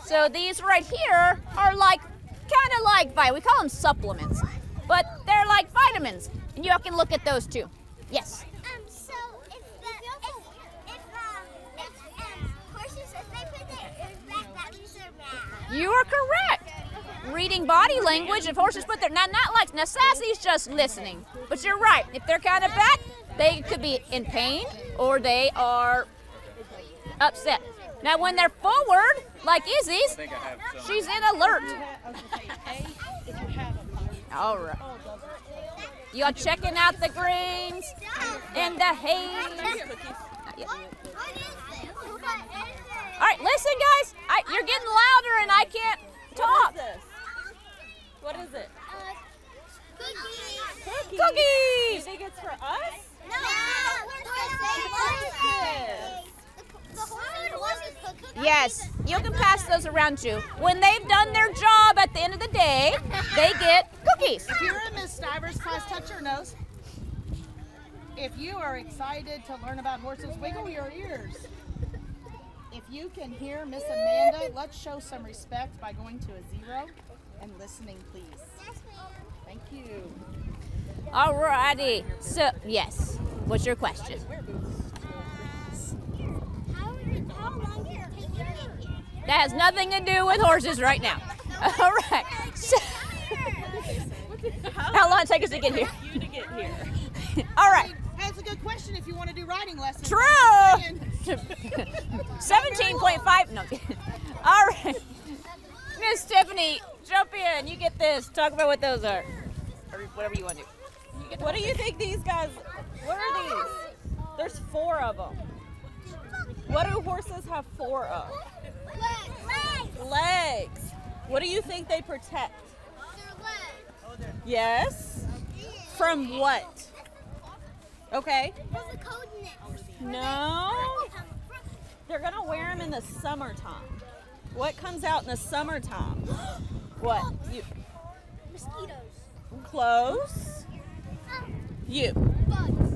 So these right here are like, kind of like, we call them supplements, but they're like vitamins. And y'all can look at those too. Yes. So if horses, if they put their ears back, that means they're mad. You are correct. Reading body language, if horses put their, now Sassy's just listening, but you're right. If they're kind of back, they could be in pain or they are upset. Now when they're forward, like Izzy's, she's in alert. All right. You're checking out the grains and the hay. All right, listen guys, you're getting louder and I can't talk. What is it? Cookies. You think it's for us? No. Yes, you can pass those around too. When they've done their job at the end of the day, they get cookies. If you're in Miss Stiver's class, touch your nose. If you are excited to learn about horses, wiggle your ears. If you can hear Miss Amanda, let's show some respect by going to a 0 and listening, please. Thank you. Alrighty. So, yes. What's your question? That has nothing to do with horses right now. All right. So, how long did it take us to get here? You to get here. All right. That's a good question if you want to do riding lessons. True. 17.5. No. All right. Miss Tiffany, jump in. You get this. Talk about what those are. Or whatever you want to do. What do you think these guys, what are these? There's 4 of them. What do horses have 4 of? Legs. What do you think they protect? Their legs. Yes? From what? Okay. No. They're going to wear them in the summertime. What comes out in the summertime? What? You. Mosquitoes. Close. You. Bugs.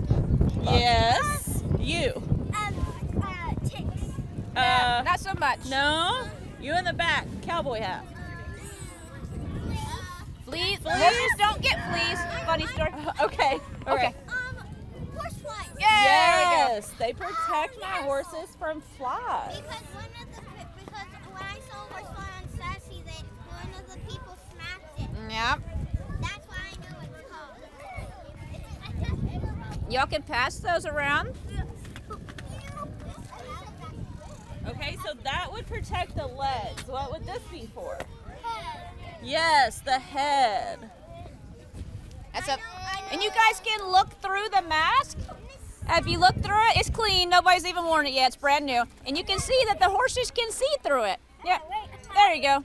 Yes. You. Ticks. Not so much. No. You in the back. Cowboy hat. Fleas. Horses don't get fleas. Funny story. Okay. Okay. Horseflies. Yes. They protect my horses from flies. Because when I saw a horsefly on Sassy, one of the people smacked it. Yep. That Y'all can pass those around. Okay, so that would protect the legs. What would this be for? Yes, the head. That's a, and you guys can look through the mask. If you look through it, it's clean. Nobody's even worn it yet. It's brand new. And you can see that the horses can see through it. Yeah, there you go.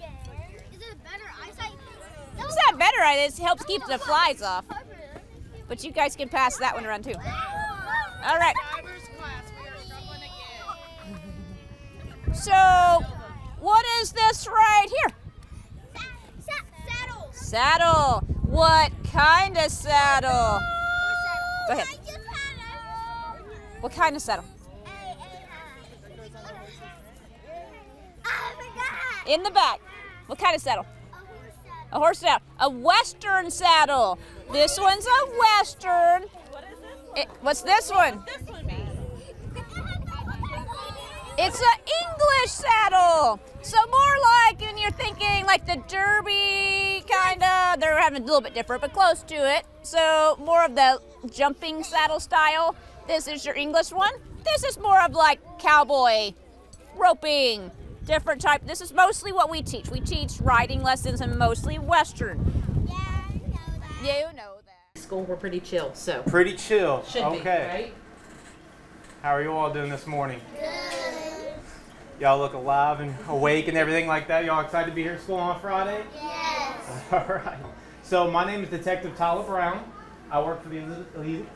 Is it better eyesight? It's not better. It helps keep the flies off. But you guys can pass that one around too. All right. So, what is this right here? Saddle. Saddle. What kind of saddle? Go ahead. What kind of saddle? In the back. What kind of saddle? A horse saddle. A western saddle. This one's a western. What's this one? It's an English saddle. So more like when you're thinking like the Derby kind of, they're having a little bit different, but close to it. So more of the jumping saddle style. This is your English one. This is more of like cowboy, roping, different type. This is mostly what we teach. We teach riding lessons and mostly Western. Yeah, I know that. You know that. School, we're pretty chill, so. Pretty chill. Should okay. be, right? How are you all doing this morning? Good. Y'all look alive and awake and everything like that. Y'all excited to be here at school on Friday? Yes. All right. So my name is Detective Tyler Brown. I work for the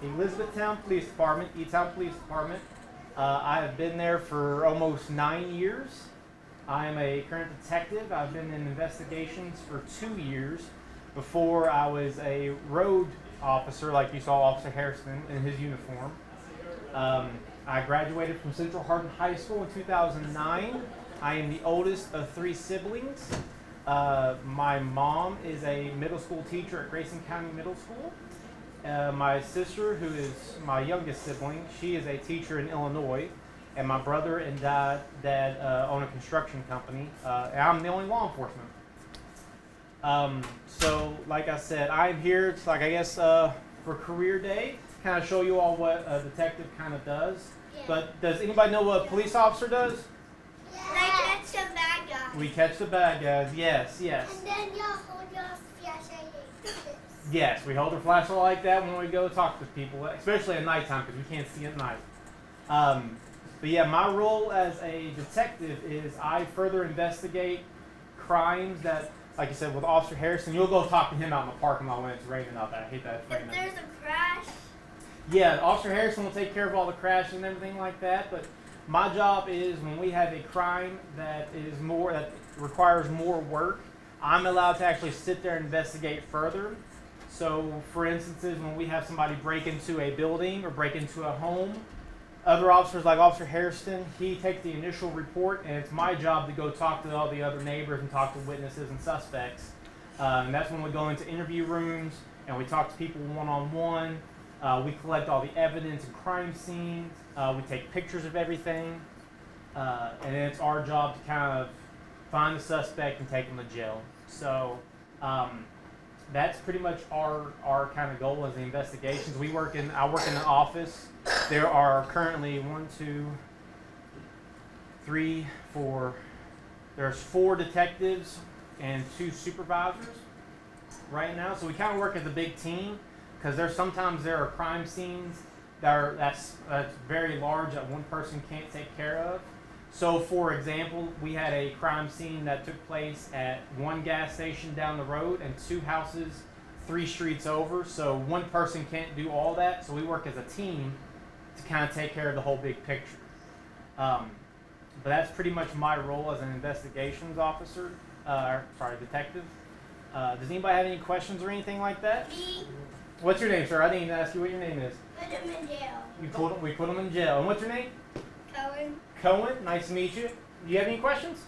Elizabethtown Police Department, E-Town Police Department. I have been there for almost 9 years. I am a current detective. I've been in investigations for 2 years. Before I was a road officer, like you saw Officer Harrison in his uniform. I graduated from Central Hardin High School in 2009. I am the oldest of 3 siblings. My mom is a middle school teacher at Grayson County Middle School. My sister, who is my youngest sibling, she is a teacher in Illinois. And my brother and dad own a construction company. And I'm the only law enforcement. So, like I said, I'm here, it's like I guess, for career day, kind of show you all what a detective kind of does. Yeah. But does anybody know what a police officer does? Yeah. They catch the bad guys. We catch the bad guys, yes, yes. And then y'all hold your flashlight. Yes, we hold our flashlight like that when we go talk to people, especially at nighttime because we can't see at night. But yeah, my role as a detective is I further investigate crimes that, like you said, with Officer Harrison, you'll go talk to him out in the parking lot when it's raining out there. I hate that. If there's a crash. Yeah, Officer Harrison will take care of all the crashes and everything like that, but my job is when we have a crime that requires more work, I'm allowed to actually sit there and investigate further. So, for instances, when we have somebody break into a building or break into a home, other officers like Officer Harrison, he takes the initial report, and it's my job to go talk to all the other neighbors and talk to witnesses and suspects. And that's when we go into interview rooms and we talk to people one-on-one. We collect all the evidence and crime scenes. We take pictures of everything. And it's our job to kind of find the suspect and take him to jail. So that's pretty much our kind of goal as the investigations. I work in an office. There are currently there's 4 detectives and 2 supervisors right now. So we kind of work as a big team because sometimes there are crime scenes that's very large that one person can't take care of. So for example, we had a crime scene that took place at 1 gas station down the road and 2 houses 3 streets over. So one person can't do all that. So we work as a team to kind of take care of the whole big picture. But that's pretty much my role as an investigations officer, detective. Does anybody have any questions or anything like that? Me. What's your name, sir? I didn't even ask you what your name is. Put them in jail. We put them in jail. And what's your name? Cohen. Cohen, nice to meet you. Do you have any questions?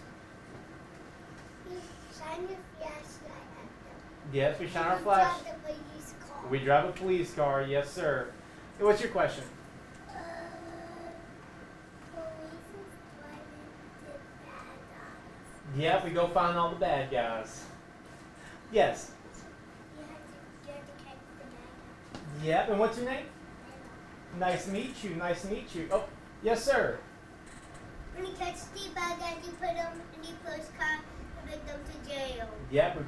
Shine your flashlight at them. Yes, we shine our flash. We drive the police car. We drive a police car, yes, sir. Hey, what's your question? Yep, we go find all the bad guys. Yes. Yep, and what's your name? Nice to meet you. Nice to meet you. Oh, yes, sir. When you catch the bad guys, you put them in the police car and take them to jail. Yep, we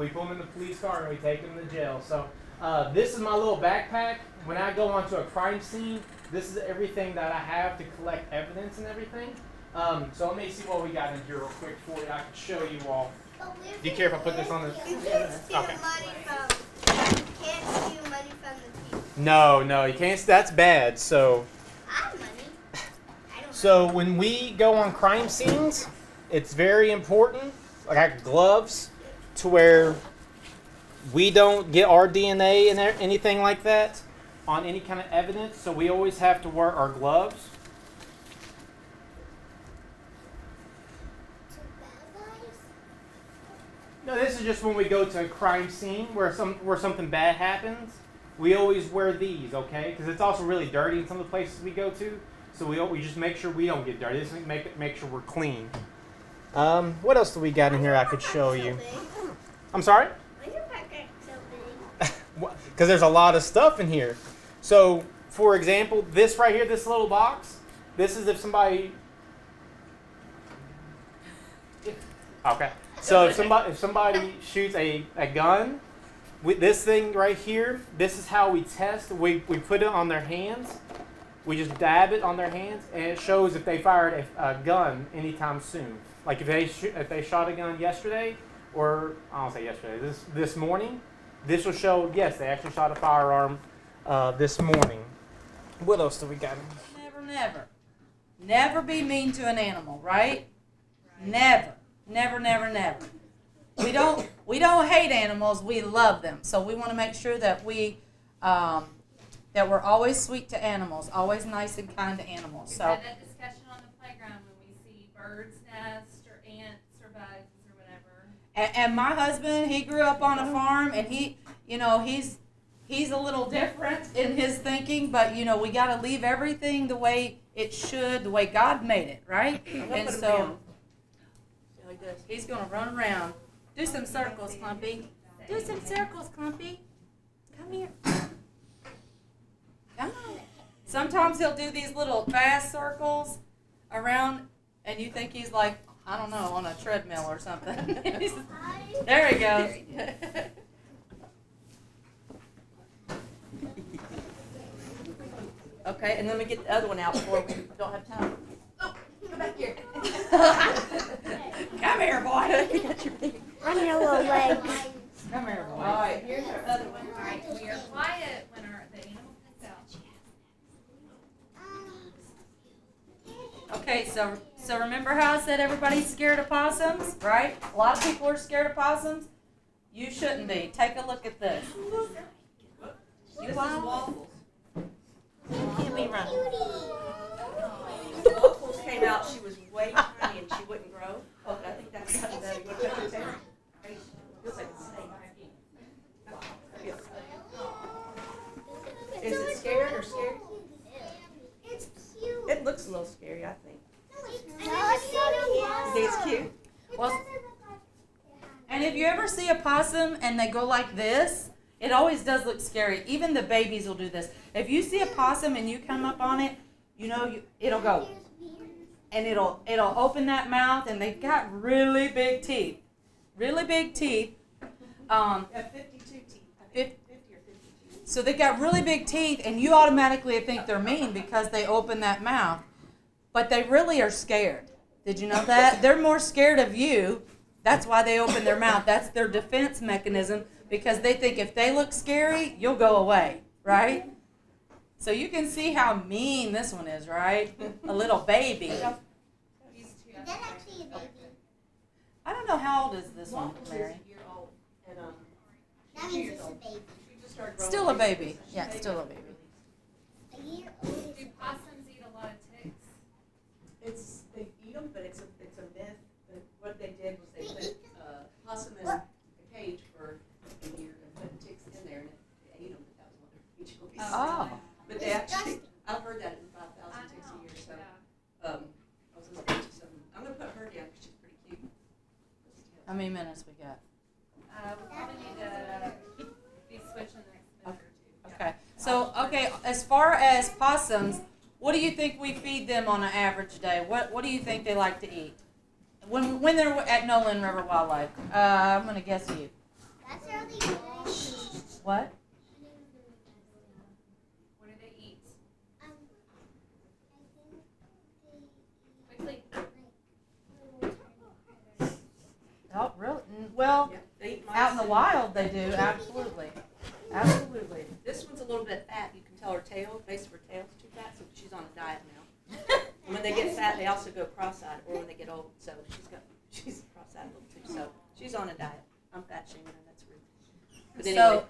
put them in the police car and we take them to jail. So this is my little backpack. When I go onto a crime scene, this is everything that I have to collect evidence and everything. So let me see what we got in here real quick for you. I can show you all. Do you care if I put this on the? You can't steal Okay. money from. You can't steal money from the people. No, you can't. That's bad. So. I have money. So when we go on crime scenes, it's very important, like gloves, to where we don't get our DNA and anything like that on any kind of evidence. So we always have to wear our gloves. No, this is just when we go to a crime scene where something bad happens. We always wear these, okay? Because it's also really dirty in some of the places we go to. So we just make sure we don't get dirty. Just make sure we're clean. What else do we got in here I could show you? I'm sorry? Why is your backpack so big? Because there's a lot of stuff in here. So, for example, this right here, this little box, this is if somebody... Okay. So if somebody shoots a gun, with this thing right here, this is how we test. We put it on their hands. We just dab it on their hands, and it shows if they fired a gun anytime soon. Like if they shot a gun yesterday, or I don't say yesterday, this morning, this will show, yes, they actually shot a firearm this morning. What else do we got? Never be mean to an animal, right? Never. We don't hate animals, we love them. So we want to make sure that that we're always sweet to animals, always nice and kind to animals. We've So had that discussion on the playground when we see birds' nests or ants or bugs or whatever. and my husband, he grew up on a farm, and he's a little different in his thinking, but we got to leave everything the way it should, the way God made it, right? And so he's going to run around. Do some circles, Clumpy. Do some circles, Clumpy. Come here. Come on. Sometimes he'll do these little fast circles around, and you think he's like, I don't know, on a treadmill or something. There he goes. Okay, and then we get the other one out before we don't have time. Oh, come back here. Come here, boy. You got your big. On your little legs. Come here, boy. All right, here's our other one. All right, we are quiet when the animal gets out. Okay, so remember how I said everybody's scared of possums, right? A lot of people are scared of possums. You shouldn't be. Take a look at this. This is Waffles. Give me run. Waffles came out, she was way tiny and she wouldn't grow. Oh, I think that's something that you would check your tail. Feels like a snake. Is it scared or scary? It's cute. It looks a little scary, I think. No, it's so cute. You think it's cute? Well, and if you ever see a possum and they go like this, it always does look scary. Even the babies will do this. If you see a possum and you come up on it, it'll go. And it'll open that mouth, and they've got really big teeth. Really big teeth. 52 teeth. 50 or 52. So they've got really big teeth, and you automatically think they're mean because they open that mouth. But they really are scared. Did you know that? They're more scared of you. That's why they open their mouth. That's their defense mechanism, because they think if they look scary, you'll go away, right? So you can see how mean this one is, right? A little baby. Is that actually a baby? I don't know how old is this one, Waffles Mary? is a year old. And, That means it's a baby. she just started growing. Still a baby. Yeah, still a baby. A year old. Do possums eat a lot of ticks? They eat them, but it's a myth. But what they did was they put possum in a cage for a year and put ticks in there, and they ate them. But that was one of their few choices. Oh. But they actually, I've heard that in 5,000 ticks a year. So I was going to teach you something. I'm going to put her down because she's pretty cute. How many minutes we got? We probably need to be switching the next minute or two. Okay. So, Okay, as far as possums, what do you think we feed them on an average day? What do you think they like to eat? When they're at Nolan River Wildlife, I'm gonna guess you. That's really good. What? What do they eat? Quickly. Oh, really? Well, Yeah, they eat out in the mice. wild they do, absolutely. Absolutely. This one's a little bit fat. You can tell her tail, base of her tail's too fat, so she's on a diet now. And when they get fat, they also go cross-eyed, or when they get old. So she's cross-eyed a little too. So she's on a diet. I'm fat shaming her. That's rude. But anyway,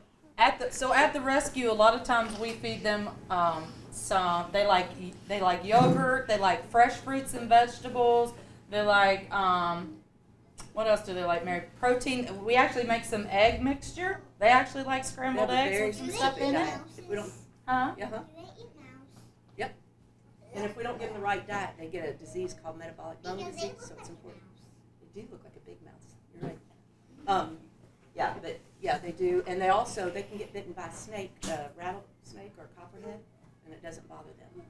So at the rescue, a lot of times we feed them they like yogurt, they like fresh fruits and vegetables, they like what else do they like, Mary? Protein. We actually make some egg mixture. They actually like scrambled eggs with some stuff in it. If we don't, Huh? Yep. And if we don't give them the right diet, they get a disease called metabolic bone disease. So it's important. They do look like a big mouse. You're right. Yeah, they do, and they can get bitten by a snake, rattlesnake or copperhead, and it doesn't bother them.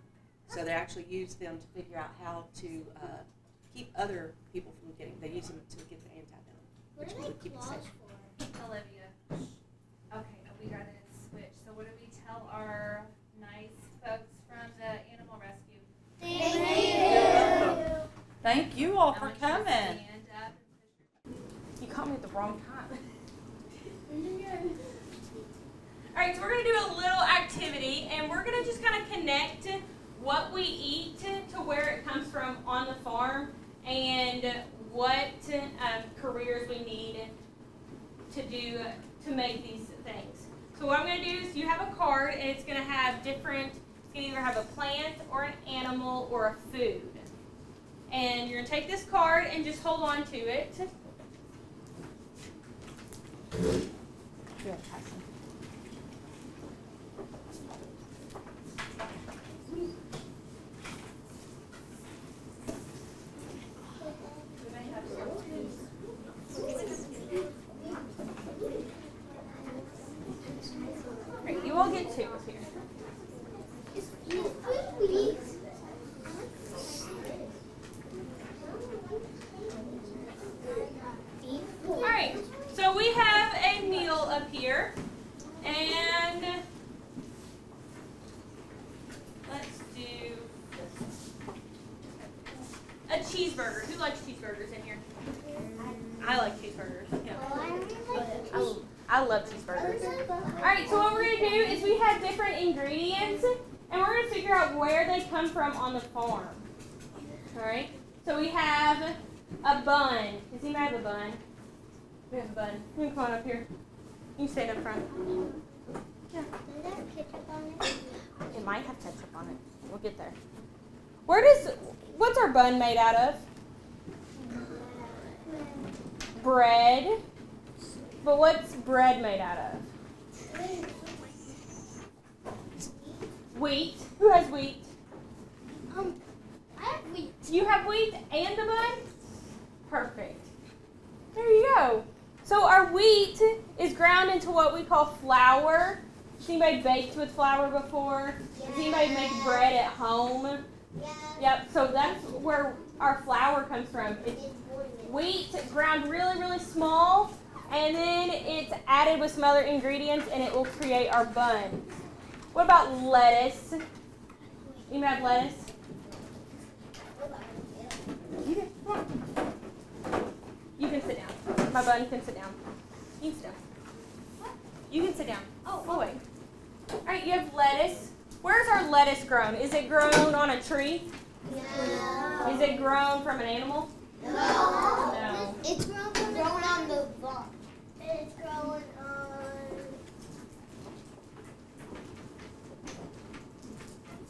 So they actually use them to figure out how to keep other people from getting. They use them to get the antivenom, which would keep it safe. Olivia. Okay, we gotta switch. So what do we tell our nice folks from the animal rescue? Thank you all for coming. Stand up. You caught me at the wrong time. All right, so we're going to do a little activity, and we're going to just kind of connect what we eat to where it comes from on the farm and what careers we need to do to make these things. So what I'm going to do is you have a card, and it's going to have different, it's going to either have a plant or an animal or a food. And you're going to take this card and just hold on to it. Yeah, Tyson. Great, you all get two here. All right, so we have a meal up here, and let's do a cheeseburger. Who likes cheeseburgers in here? I like cheeseburgers. Yeah. I love cheeseburgers. All right, so what we're going to do is we have different ingredients, and we're going to figure out where they come from on the farm. All right, so we have a bun. Does anybody have a bun? We have a bun. You can come on up here. You can stand up front. Yeah. It might have ketchup on it. We'll get there. What's our bun made out of? Bread. But what's bread made out of? Wheat. Who has wheat? I have wheat. You have wheat and a bun? Perfect. There you go. So our wheat is ground into what we call flour. Has anybody baked with flour before? Yeah. Does anybody make bread at home? Yeah. Yep, so that's where our flour comes from. It's wheat ground really, really small, and then it's added with some other ingredients, and it will create our bun. What about lettuce? You have lettuce? Come on. You can sit down. My bun can sit down. You can sit down. You can sit down. Oh wait. All right, you have lettuce. Where's our lettuce grown? Is it grown on a tree? No. Is it grown from an animal? No. No. It's grown on the farm. It's grown on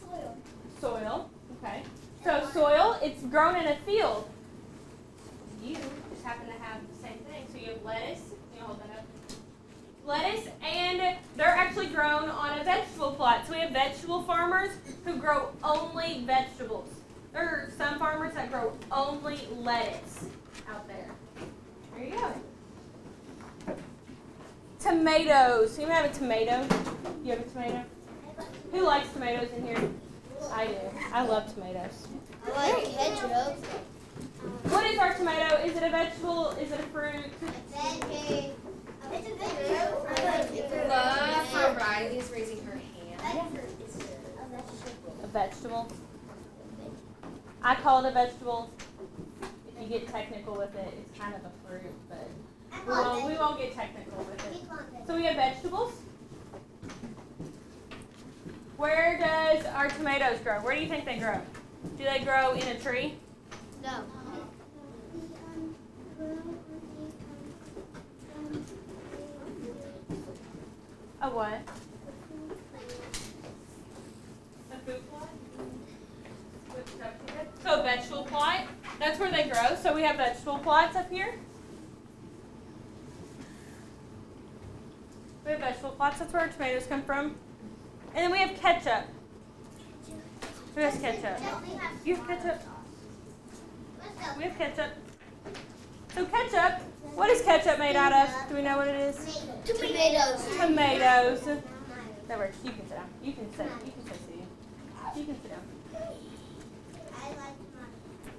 soil. Soil. Okay. So soil, it's grown in a field. You just happen to have the same thing. So you have lettuce. You hold that up. Lettuce, and they're actually grown on a vegetable plot. So we have vegetable farmers who grow only vegetables. There are some farmers that grow only lettuce out there. There you go. Tomatoes. You have a tomato? You have a tomato? Who likes tomatoes in here? I do. I love tomatoes. I like ketchup. What is our tomato? Is it a vegetable? Is it a fruit? Veggie. It's a vegetable. Love for Riley is raising her hand. A vegetable. I call it a vegetable. If you get technical with it, it's kind of a fruit, but we won't get technical with it. So we have vegetables. Where does our tomatoes grow? Where do you think they grow? Do they grow in a tree? No. A what? A food plot? So a vegetable plot, that's where they grow. So we have vegetable plots up here. We have vegetable plots, that's where our tomatoes come from. And then we have ketchup. Who has ketchup? You have ketchup? We have ketchup. So ketchup, what is ketchup made out of? Do we know what it is? Tomatoes. Tomatoes. That works. You can sit down. You can sit. You can sit down.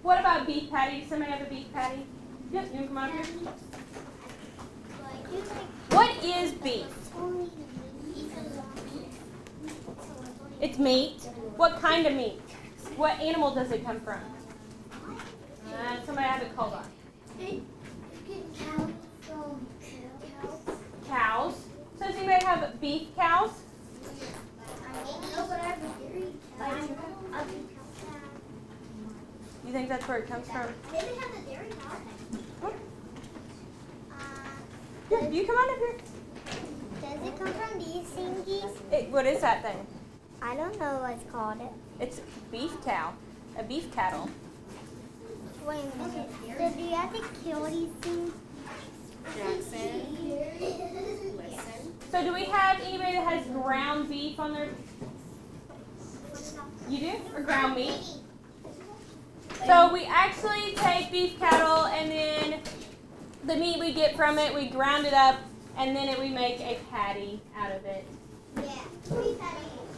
What about beef patty? Does somebody have a beef patty? Yep, you can come on up here. What is beef? It's meat. What kind of meat? What animal does it come from? Somebody have it called on. Cows. So does anybody have beef cows? You think that's where it comes from? Yeah, you come on up here. Does it come from these thingies? What is that thing? I don't know what's called it. It's beef cow. A beef cattle. Wait a minute. So do you have to kill these things? Jackson, listen. So do we have anybody that has ground beef on their... You do? Or ground meat? So we actually take beef cattle and then the meat we get from it, we ground it up, and then we make a patty out of it. Yeah.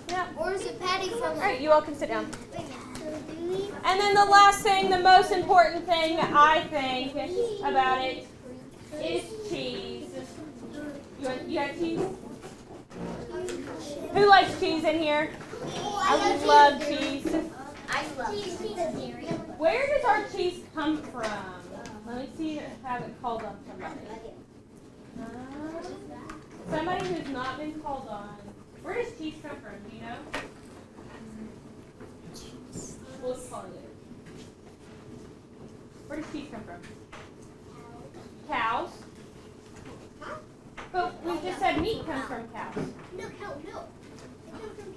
Yep. Where's the patty from? All right, you all can sit down. And then the last thing, the most important thing I think about it is cheese. You got cheese? Who likes cheese in here? I love cheese. I love cheese. Where does our cheese come from? Let me see, have it called on somebody. Somebody who's not been called on. Where does cheese come from? Do you know? We'll call it. Where does cheese come from? Cows. But we just said meat comes from cows. Milk.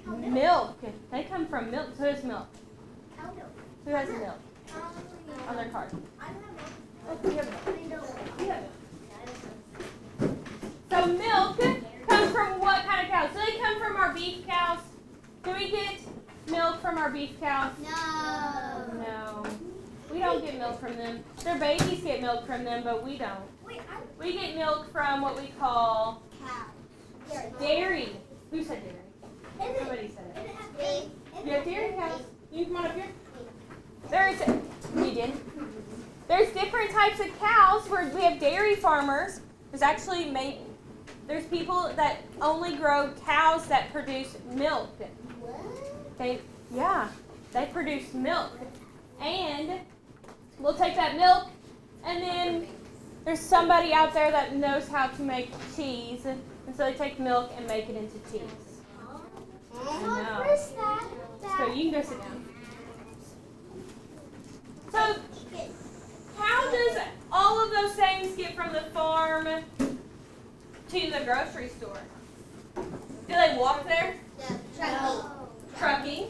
Milk. They come from milk. So who has milk? Cow milk. Who has milk on their card? I don't have milk. Oh, you have milk. You have milk. So milk comes from what kind of cows? Do they come from our beef cows? Do we get milk from our beef cows? No. We don't get milk from them. Their babies get milk from them, but we don't. We get milk from what we call dairy. Who said dairy? Somebody said it. You have dairy cows. You come on up here. You did. There's different types of cows where we have dairy farmers. There's people that only grow cows that produce milk. They produce milk. And we'll take that milk and then there's somebody out there that knows how to make cheese. And so they take milk and make it into cheese. So you can go sit down. So how does all of those things get from the farm to the grocery store? Do they walk there? Trucking.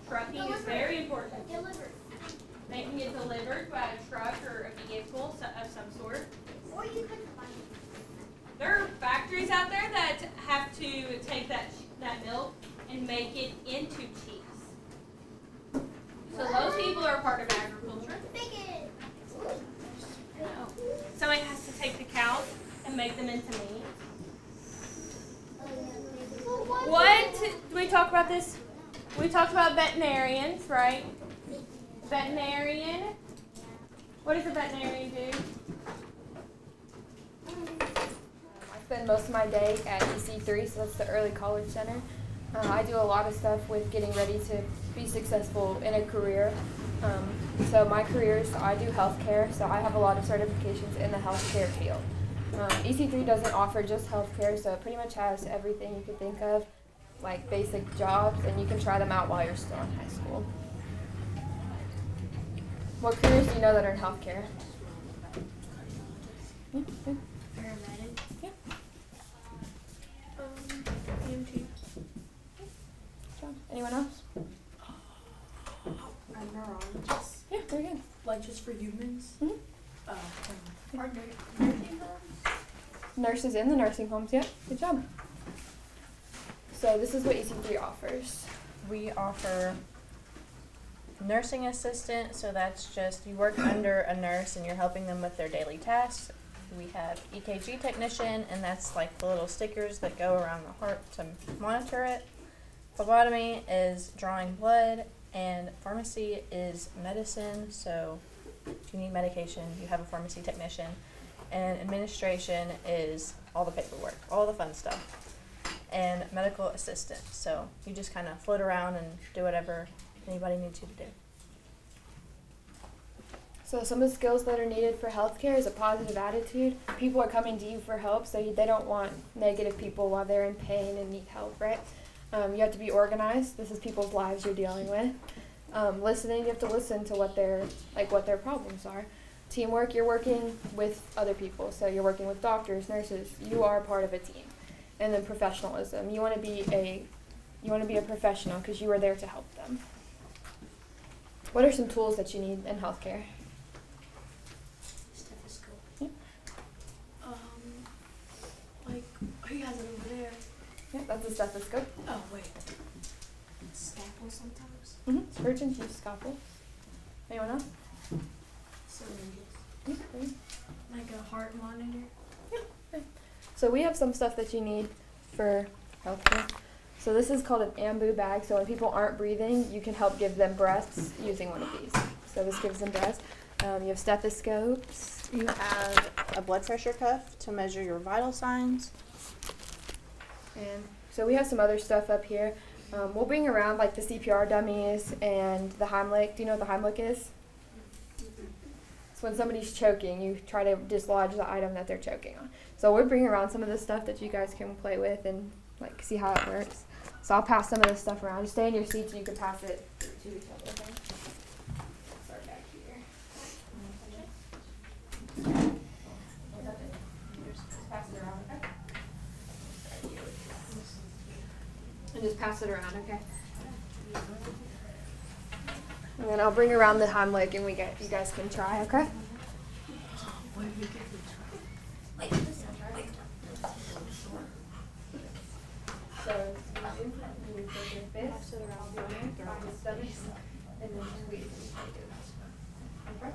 Trucking is very important. They can get delivered by a truck or a vehicle of some sort. There are factories out there that have to take that milk and make it into cheese. So those people are part of agriculture. Somebody has to take the cows and make them into meat. What do we talk about? about this? We talked about veterinarians, right? Veterinarian. What does a veterinarian do? I spend most of my day at EC3, so that's the Early College Center. I do a lot of stuff with getting ready to be successful in a career. So my career is I do healthcare, so I have a lot of certifications in the healthcare field. EC3 doesn't offer just healthcare, so it pretty much has everything you could think of, like basic jobs, and you can try them out while you're still in high school. What careers do you know that are in healthcare? Paramedic. Yeah. EMT. Anyone else? A neurologist. Yeah, very good. Like just for humans? Mm-hmm. Are nursing homes? Nurses in the nursing homes, yeah. Good job. So this is what EC3 offers. We offer nursing assistant, so that's just you work under a nurse and you're helping them with their daily tasks. We have EKG technician, and that's like the little stickers that go around the heart to monitor it. Phlebotomy is drawing blood, and pharmacy is medicine, so if you need medication, you have a pharmacy technician. And administration is all the paperwork, all the fun stuff. And medical assistant, so you just kind of float around and do whatever anybody needs you to do. So some of the skills that are needed for healthcare is a positive attitude. People are coming to you for help, so they don't want negative people while they're in pain and need help, right? You have to be organized. This is people's lives you're dealing with. Listening, you have to listen to what their problems are. Teamwork, you're working with other people, so you're working with doctors, nurses. You are part of a team. And then professionalism, you want to be a professional because you are there to help them. What are some tools that you need in healthcare? Stethoscope. Yeah. Like, he has it over there. Yeah, that's a stethoscope. Oh, wait. Scalpel sometimes? Mm-hmm. Surgeons use scalpels. Anyone else? Syringes. Like a heart monitor. Yeah. So we have some stuff that you need for healthcare. So this is called an ambu bag. So when people aren't breathing, you can help give them breaths using one of these. So this gives them breaths. You have stethoscopes. You have a blood pressure cuff to measure your vital signs. And so we have some other stuff up here. We'll bring around like the CPR dummies and the Heimlich. Do you know what the Heimlich is? It's when somebody's choking, you try to dislodge the item that they're choking on. So we're bringing around some of this stuff that you guys can play with and like see how it works. So I'll pass some of this stuff around. Just stay in your seats and you can pass it to each other. Okay? Start back here. Just pass it around, okay? And just pass it around, okay? And then I'll bring around the Heimlich and you guys can try, okay? So you take your fist around the stomach and then squeeze. Okay?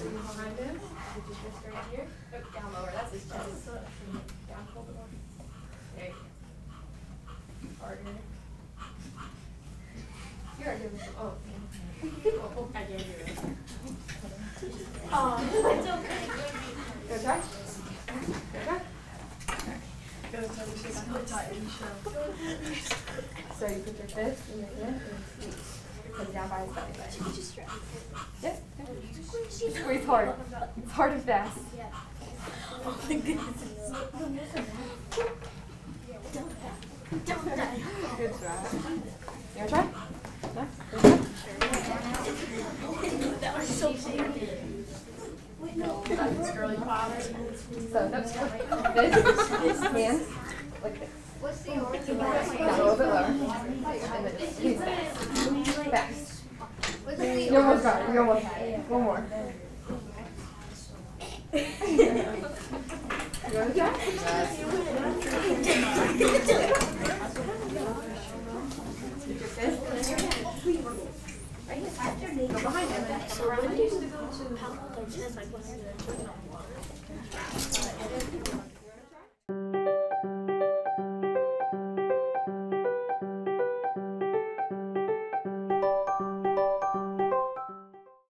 Behind him, put your fist right here. Oh, down lower, that's his chest. Down, hold it on. There you go. Harder. You are doing some, oh, I gave you it. Oh, it's okay. You want to try? So you put your fist in your hand and put it down by his belly button. Yes. Squeeze hard. It's hard and fast. Oh my goodness. Good try. You want to try? That was so funny. Wait, no. That's girly powder. So, this hand, like this. What's the Down a little bit lower. And then just squeeze fast. Fast. You almost got it. You almost got it. One more. You want to try? Get your fist in your hand. Go behind him. So when do you go to health or just like when you're